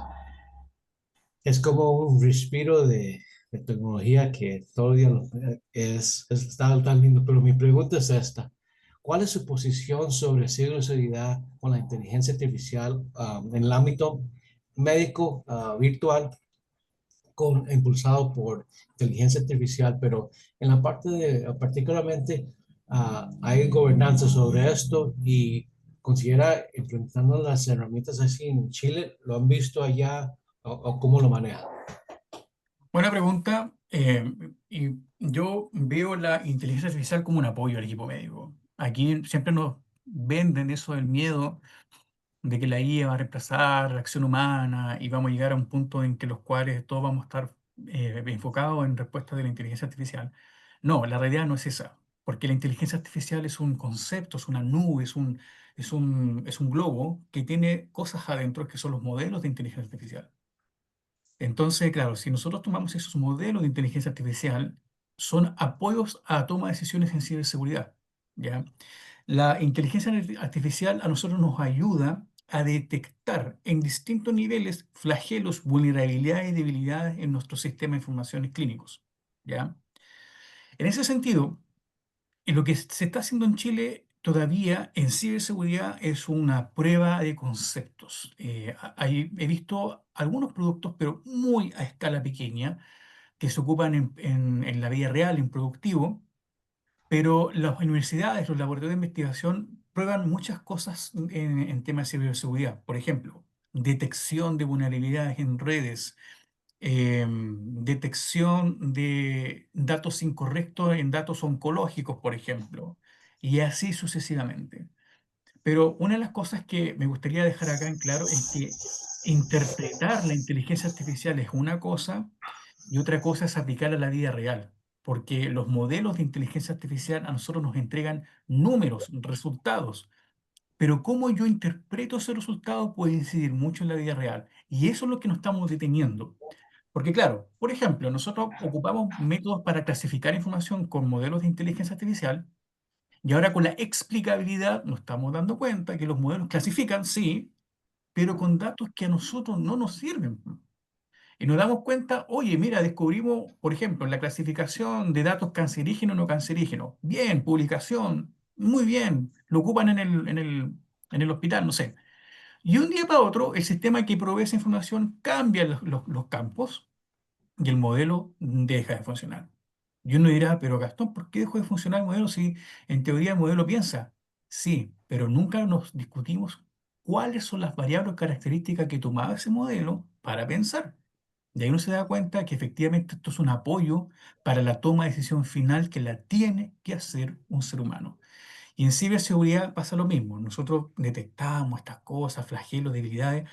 como un respiro de tecnología que todo el día está tan lindo. Pero mi pregunta es esta. ¿Cuál es su posición sobre ciberseguridad con la inteligencia artificial en el ámbito médico virtual impulsado por inteligencia artificial, pero en la parte particularmente hay gobernanza sobre esto y considera implementando las herramientas así en Chile, ¿lo han visto allá o cómo lo manejan? Buena pregunta. Y yo veo la inteligencia artificial como un apoyo al equipo médico. Aquí siempre nos venden eso del miedo de que la IA va a reemplazar la acción humana y vamos a llegar a un punto en que los cuales todos vamos a estar enfocados en respuestas de la inteligencia artificial. No, la realidad no es esa, porque la inteligencia artificial es un concepto, es una nube, es un globo que tiene cosas adentro que son los modelos de inteligencia artificial. Entonces, claro, si nosotros tomamos esos modelos de inteligencia artificial, son apoyos a toma de decisiones en ciberseguridad, ¿ya? La inteligencia artificial a nosotros nos ayuda a detectar en distintos niveles flagelos, vulnerabilidades y debilidades en nuestro sistema de informaciones clínicos, ¿ya? En ese sentido, lo que se está haciendo en Chile todavía en ciberseguridad es una prueba de conceptos. He visto algunos productos, pero muy a escala pequeña, que se ocupan en la vida real, en productivo, pero las universidades, los laboratorios de investigación prueban muchas cosas en temas de ciberseguridad. Por ejemplo, detección de vulnerabilidades en redes, detección de datos incorrectos en datos oncológicos, por ejemplo, y así sucesivamente. Pero una de las cosas que me gustaría dejar acá en claro es que interpretar la inteligencia artificial es una cosa y otra cosa es aplicarla a la vida real, porque los modelos de inteligencia artificial a nosotros nos entregan números, resultados, pero cómo yo interpreto ese resultado puede incidir mucho en la vida real. Y eso es lo que nos estamos deteniendo. Porque claro, por ejemplo, nosotros ocupamos métodos para clasificar información con modelos de inteligencia artificial y ahora con la explicabilidad nos estamos dando cuenta que los modelos clasifican, sí, pero con datos que a nosotros no nos sirven. Y nos damos cuenta, oye, mira, descubrimos, por ejemplo, la clasificación de datos cancerígenos o no cancerígenos. Bien, publicación, muy bien, lo ocupan en el hospital, no sé. Y un día para otro, el sistema que provee esa información cambia los campos y el modelo deja de funcionar. Y uno dirá, pero Gastón, ¿por qué dejó de funcionar el modelo si en teoría el modelo piensa? Sí, pero nunca nos discutimos cuáles son las variables o características que tomaba ese modelo para pensar. Y ahí uno se da cuenta que efectivamente esto es un apoyo para la toma de decisión final que la tiene que hacer un ser humano. Y en ciberseguridad pasa lo mismo. Nosotros detectamos estas cosas, flagelos, debilidades,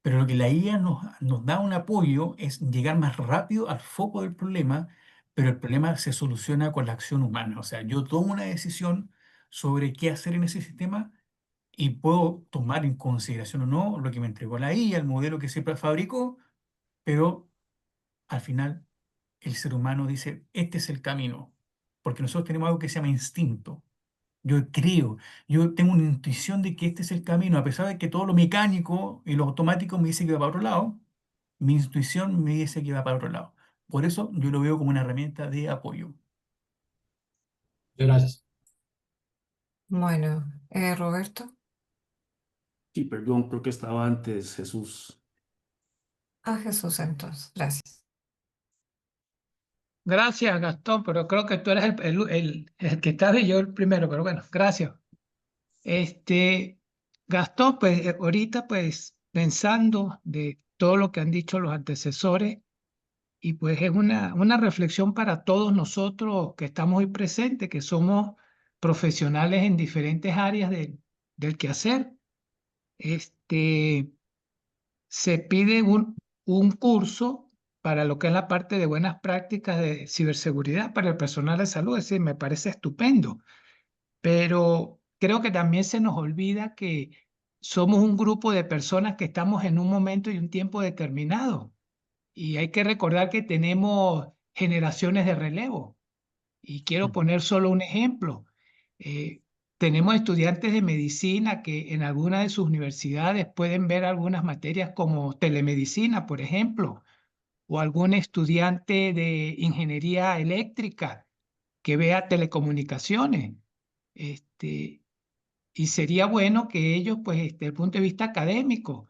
pero lo que la IA nos da un apoyo es llegar más rápido al foco del problema, pero el problema se soluciona con la acción humana. O sea, yo tomo una decisión sobre qué hacer en ese sistema y puedo tomar en consideración o no lo que me entregó la IA, el modelo que se fabricó, pero al final el ser humano dice, este es el camino, porque nosotros tenemos algo que se llama instinto. Yo creo, yo tengo una intuición de que este es el camino, a pesar de que todo lo mecánico y lo automático me dice que va para otro lado, mi intuición me dice que va para otro lado. Por eso yo lo veo como una herramienta de apoyo. Gracias. Bueno, Roberto. Sí, perdón, creo que estaba antes Jesús. A Jesús entonces. Gracias. Gracias, Gastón, pero creo que tú eres el que está y yo el primero, pero bueno, gracias. Gastón, pues ahorita pues pensando de todo lo que han dicho los antecesores y pues es una reflexión para todos nosotros que estamos hoy presentes, que somos profesionales en diferentes áreas del quehacer. Se pide un curso para lo que es la parte de buenas prácticas de ciberseguridad para el personal de salud, es decir, me parece estupendo, pero creo que también se nos olvida que somos un grupo de personas que estamos en un momento y un tiempo determinado y hay que recordar que tenemos generaciones de relevo. Y quiero Mm. poner solo un ejemplo. Eh, Tenemos estudiantes de medicina que en alguna de sus universidades pueden ver algunas materias como telemedicina, por ejemplo, o algún estudiante de ingeniería eléctrica que vea telecomunicaciones. Este, y sería bueno que ellos, pues, desde el punto de vista académico,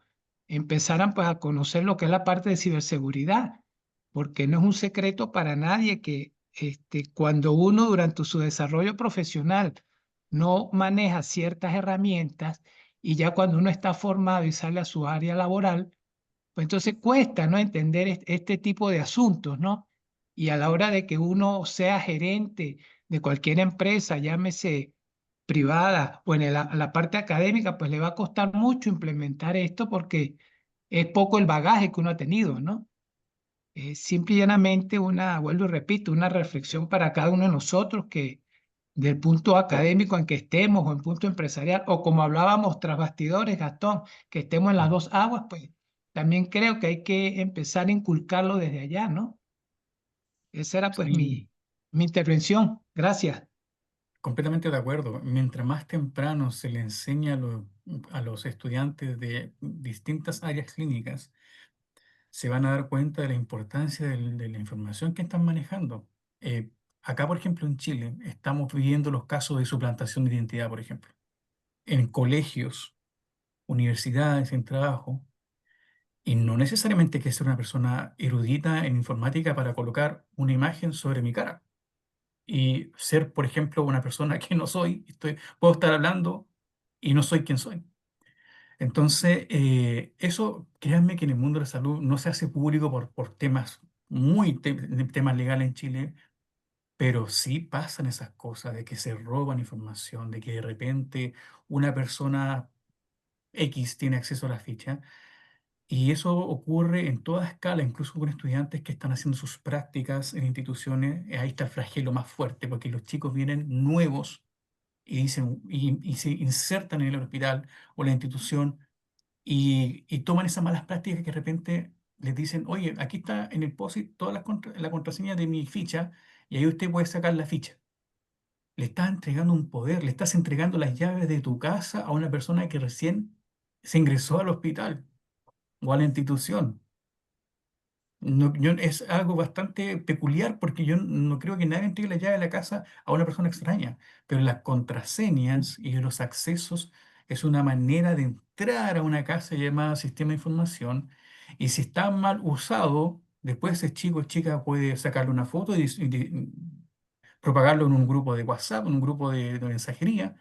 empezaran pues, a conocer lo que es la parte de ciberseguridad, porque no es un secreto para nadie que cuando uno durante su desarrollo profesional no maneja ciertas herramientas y ya cuando uno está formado y sale a su área laboral, pues entonces cuesta, ¿no? Entender este tipo de asuntos, ¿no? Y a la hora de que uno sea gerente de cualquier empresa, llámese privada o en la parte académica, pues le va a costar mucho implementar esto porque es poco el bagaje que uno ha tenido, ¿no? Es simple y llanamente vuelvo y repito, una reflexión para cada uno de nosotros que del punto académico en que estemos o en punto empresarial o como hablábamos tras bastidores, Gastón, que estemos en las dos aguas, pues también creo que hay que empezar a inculcarlo desde allá, ¿no? Esa era pues Sí, mi intervención. Gracias. completamente de acuerdo. Mientras más temprano se le enseña a los estudiantes de distintas áreas clínicas, se van a dar cuenta de la importancia de la información que están manejando. Acá, por ejemplo, en Chile, estamos viviendo los casos de suplantación de identidad, por ejemplo, en colegios, universidades, en trabajo, y no necesariamente hay que ser una persona erudita en informática para colocar una imagen sobre mi cara y ser, por ejemplo, una persona que no soy, puedo estar hablando y no soy quien soy. Entonces, eso, créanme que en el mundo de la salud no se hace público por temas temas legales en Chile, pero sí pasan esas cosas de que se roban información, de que de repente una persona X tiene acceso a la ficha. Y eso ocurre en toda escala, incluso con estudiantes que están haciendo sus prácticas en instituciones. Ahí está el flagelo más fuerte, porque los chicos vienen nuevos y se insertan en el hospital o la institución y toman esas malas prácticas que de repente les dicen, oye, aquí está en el POSIT toda la contraseña de mi ficha y ahí usted puede sacar la ficha. Le estás entregando un poder, le estás entregando las llaves de tu casa a una persona que recién se ingresó al hospital o a la institución. Es algo bastante peculiar porque yo no creo que nadie entregue la llave de la casa a una persona extraña, pero las contraseñas y los accesos es una manera de entrar a una casa llamada sistema de información y si está mal usado, después ese chico o chica puede sacarle una foto y propagarlo en un grupo de WhatsApp, en un grupo de mensajería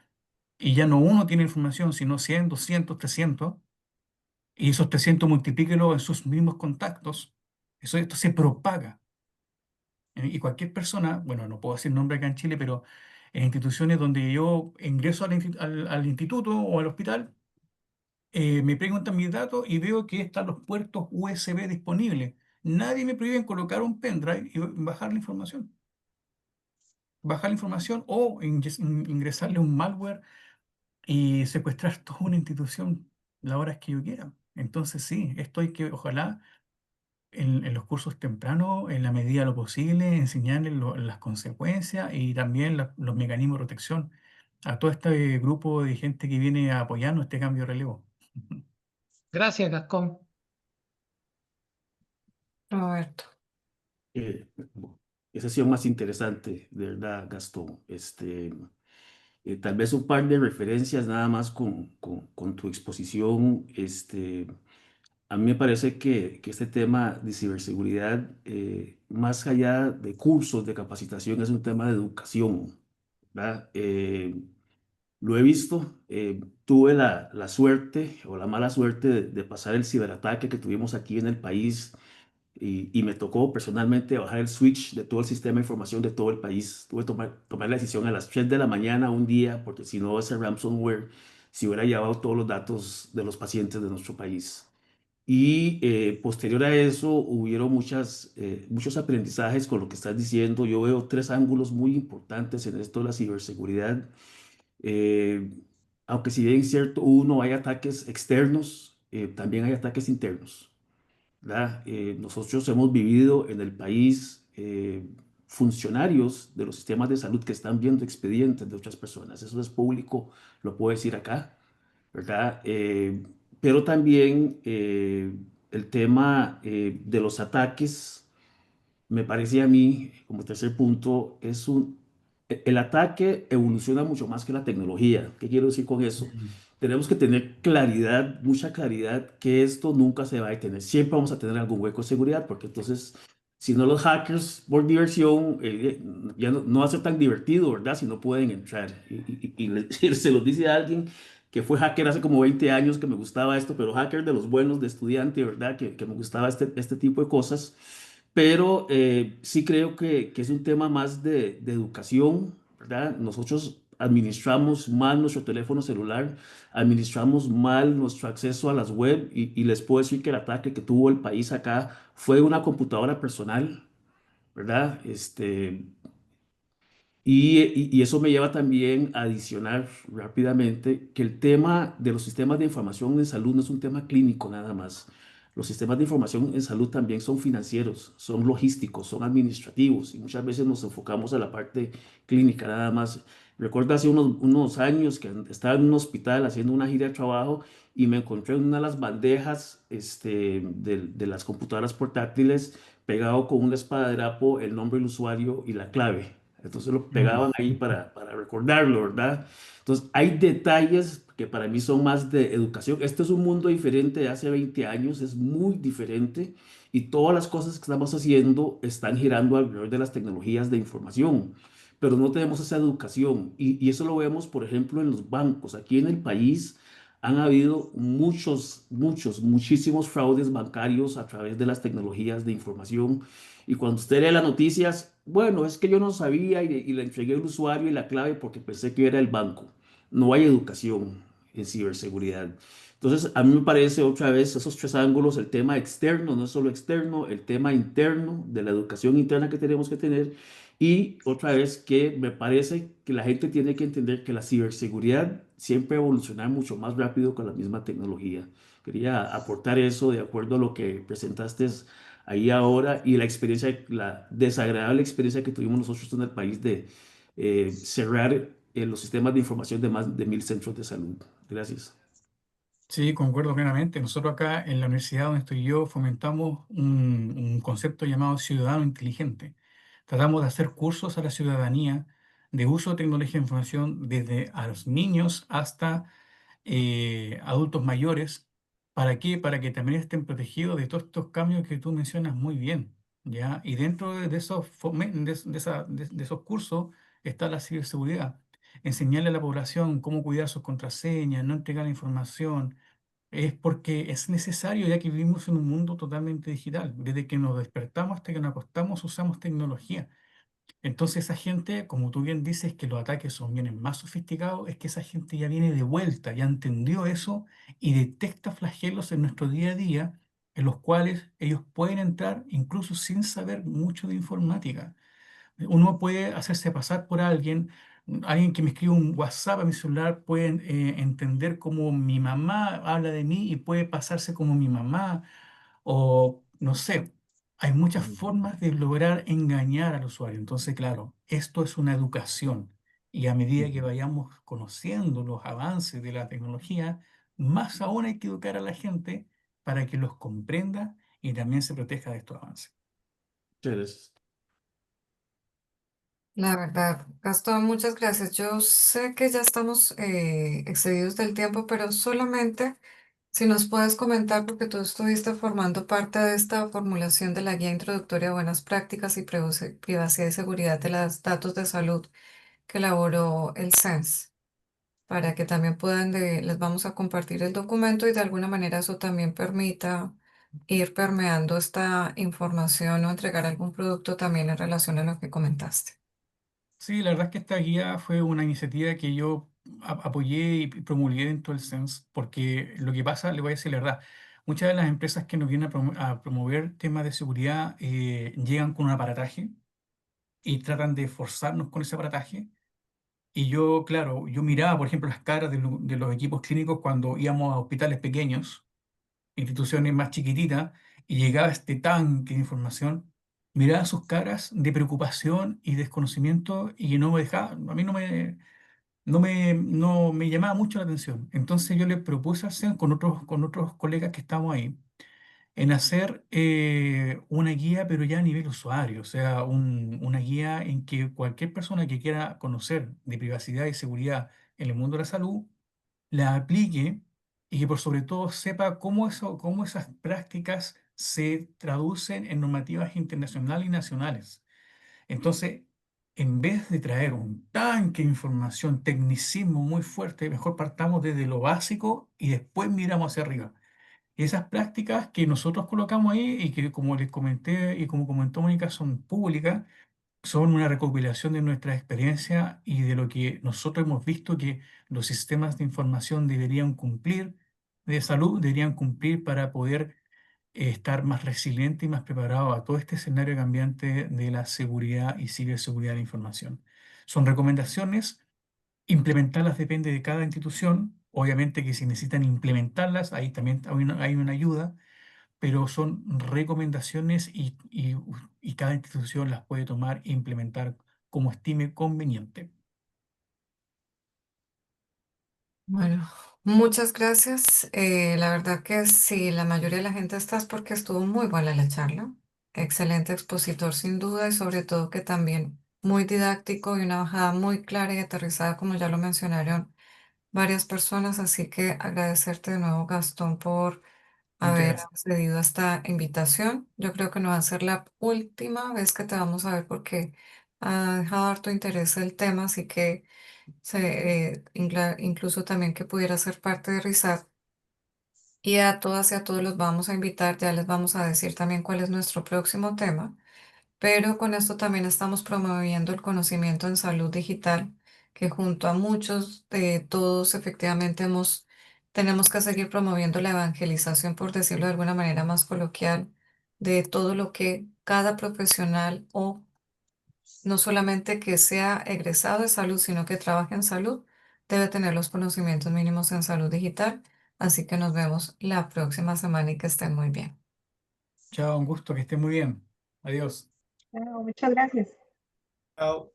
y ya no uno tiene información, sino 100, 200, 300 y esos 300 multiplíquelo en sus mismos contactos. Esto se propaga. Y cualquier persona, bueno, no puedo decir nombre acá en Chile, pero en instituciones donde yo ingreso al instituto o al hospital, me preguntan mis datos y veo que están los puertos USB disponibles. Nadie me prohíbe en colocar un pendrive y bajar la información. Bajar la información o ingresarle un malware y secuestrar toda una institución las horas que yo quiera. Entonces sí, esto hay que, ojalá, en los cursos tempranos, en la medida de lo posible, enseñarles las consecuencias y también los mecanismos de protección a todo este grupo de gente que viene a apoyarnos este cambio de relevo. Gracias, Gascón. Roberto. Eh, Esa ha sido más interesante, de verdad, Gastón. Tal vez un par de referencias nada más con tu exposición. A mí me parece que este tema de ciberseguridad, más allá de cursos de capacitación, es un tema de educación, ¿verdad? Lo he visto, tuve la suerte o la mala suerte de pasar el ciberataque que tuvimos aquí en el país y me tocó personalmente bajar el switch de todo el sistema de información de todo el país. Tuve que tomar la decisión a las 3 de la mañana un día, porque si no, ese ransomware se hubiera llevado todos los datos de los pacientes de nuestro país. Y posterior a eso, hubieron muchos aprendizajes con lo que estás diciendo. Yo veo tres ángulos muy importantes en esto de la ciberseguridad. Eh, Aunque si bien es cierto, uno, hay ataques externos, también hay ataques internos, ¿verdad? Nosotros hemos vivido en el país funcionarios de los sistemas de salud que están viendo expedientes de otras personas. Eso es público, lo puedo decir acá, ¿verdad? Pero también el tema de los ataques me parece a mí, como tercer punto, el ataque evoluciona mucho más que la tecnología. ¿Qué quiero decir con eso? Tenemos que tener claridad, mucha claridad, que esto nunca se va a detener. Siempre vamos a tener algún hueco de seguridad, porque entonces, si no los hackers, por diversión, ya no va a ser tan divertido, ¿verdad? Si no pueden entrar. Y se los dice a alguien que fue hacker hace como 20 años, que me gustaba esto, pero hacker de los buenos, de estudiante, ¿verdad? Que me gustaba este tipo de cosas. Pero sí creo que es un tema más de educación, ¿verdad? Nosotros administramos mal nuestro teléfono celular, administramos mal nuestro acceso a las web y les puedo decir que el ataque que tuvo el país acá fue una computadora personal, ¿verdad? Y eso me lleva también a adicionar rápidamente que el tema de los sistemas de información en salud no es un tema clínico nada más. Los sistemas de información en salud también son financieros, son logísticos, son administrativos y muchas veces nos enfocamos a la parte clínica nada más. Recuerdo hace unos años que estaba en un hospital haciendo una gira de trabajo y me encontré en una de las bandejas de las computadoras portátiles pegado con una espada de drapo el nombre del usuario y la clave. Entonces lo pegaban ahí para recordarlo, ¿verdad? Entonces hay detalles que para mí son más de educación. Este es un mundo diferente de hace 20 años, es muy diferente y todas las cosas que estamos haciendo están girando alrededor de las tecnologías de información, pero no tenemos esa educación y eso lo vemos, por ejemplo, en los bancos. Aquí en el país han habido muchísimos fraudes bancarios a través de las tecnologías de información. Y cuando usted lee las noticias, bueno, es que yo no sabía y le entregué el usuario y la clave porque pensé que era el banco. No hay educación en ciberseguridad. Entonces, a mí me parece otra vez esos tres ángulos, el tema externo, no es solo externo, el tema interno de la educación interna que tenemos que tener y otra vez que me parece que la gente tiene que entender que la ciberseguridad siempre va a evolucionar mucho más rápido con la misma tecnología. Quería aportar eso de acuerdo a lo que presentaste ahí ahora y la experiencia, la desagradable experiencia que tuvimos nosotros en el país de cerrar los sistemas de información de más de 1000 centros de salud. Gracias. Sí, concuerdo plenamente. Nosotros acá en la universidad donde estoy yo fomentamos un concepto llamado ciudadano inteligente. Tratamos de hacer cursos a la ciudadanía de uso de tecnología de información desde a los niños hasta adultos mayores. ¿Para qué? Para que también estén protegidos de todos estos cambios que tú mencionas muy bien, ¿ya? Y dentro de esos, de esos cursos está la ciberseguridad. Enseñarle a la población cómo cuidar sus contraseñas, no entregar la información, es porque es necesario ya que vivimos en un mundo totalmente digital. Desde que nos despertamos hasta que nos acostamos usamos tecnología. Entonces esa gente, como tú bien dices, que los ataques son vienen más sofisticados, es que esa gente ya viene de vuelta, ya entendió eso y detecta flagelos en nuestro día a día en los cuales ellos pueden entrar incluso sin saber mucho de informática. Uno puede hacerse pasar por alguien, alguien que me escribe un WhatsApp a mi celular puede entender cómo mi mamá habla de mí y puede pasarse como mi mamá, o no sé, hay muchas formas de lograr engañar al usuario. Entonces, claro, esto es una educación y a medida que vayamos conociendo los avances de la tecnología, más aún hay que educar a la gente para que los comprenda y también se proteja de estos avances. Muchas gracias. La verdad, Gastón, muchas gracias. Yo sé que ya estamos excedidos del tiempo, pero solamente si nos puedes comentar, porque tú estuviste formando parte de esta formulación de la Guía Introductoria a Buenas Prácticas y Privacidad y Seguridad de los Datos de Salud que elaboró el CENS, para que también puedan, les vamos a compartir el documento y de alguna manera eso también permita ir permeando esta información o entregar algún producto también en relación a lo que comentaste. Sí, la verdad es que esta guía fue una iniciativa que yo apoyé y promulgué dentro del SENS, porque lo que pasa, le voy a decir la verdad, muchas de las empresas que nos vienen a promover temas de seguridad llegan con un aparataje y tratan de forzarnos con ese aparataje. Y yo, claro, yo miraba, por ejemplo, las caras de los equipos clínicos cuando íbamos a hospitales pequeños, instituciones más chiquititas, y llegaba este tanque de información, miraba sus caras de preocupación y desconocimiento y no me dejaba, a mí no me llamaba mucho la atención. Entonces yo le propuse hacer con otros colegas que estamos ahí, en hacer una guía, pero ya a nivel usuario, o sea, una guía en que cualquier persona que quiera conocer de privacidad y seguridad en el mundo de la salud, la aplique y que por sobre todo sepa cómo esas prácticas se traducen en normativas internacionales y nacionales. Entonces, en vez de traer un tanque de información, tecnicismo muy fuerte, mejor partamos desde lo básico y después miramos hacia arriba. Esas prácticas que nosotros colocamos ahí y que, como les comenté y como comentó Mónica, son públicas, son una recopilación de nuestra experiencia y de lo que nosotros hemos visto que los sistemas de información deberían cumplir, de salud, deberían cumplir para poder estar más resiliente y más preparado a todo este escenario cambiante de la seguridad y ciberseguridad de la información. Son recomendaciones, implementarlas depende de cada institución. Obviamente que si necesitan implementarlas, ahí también hay una ayuda, pero son recomendaciones y cada institución las puede tomar e implementar como estime conveniente. Bueno, muchas gracias. La verdad que sí, la mayoría de la gente está es porque estuvo muy buena la charla. Excelente expositor sin duda y sobre todo que también muy didáctico y una bajada muy clara y aterrizada como ya lo mencionaron varias personas. Así que agradecerte de nuevo, Gastón, por Muchas haber gracias. accedido a esta invitación. Yo creo que no va a ser la última vez que te vamos a ver porque ha dejado harto interés el tema, así que incluso también que pudiera ser parte de RISAT. Y a todas y a todos los vamos a invitar, ya les vamos a decir también cuál es nuestro próximo tema, pero con esto también estamos promoviendo el conocimiento en salud digital, que junto a muchos de todos efectivamente tenemos que seguir promoviendo la evangelización, por decirlo de alguna manera más coloquial, de todo lo que cada profesional o no solamente que sea egresado de salud, sino que trabaje en salud, debe tener los conocimientos mínimos en salud digital. Así que nos vemos la próxima semana y que estén muy bien. Chao, un gusto, que esté muy bien. Adiós. Bueno, muchas gracias. Chao.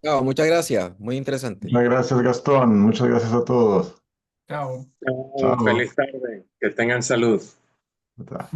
No, muchas gracias, muy interesante. Muchas gracias, Gastón. Muchas gracias a todos. Chao. Chao, Chao. feliz tarde. Que tengan salud. Chao.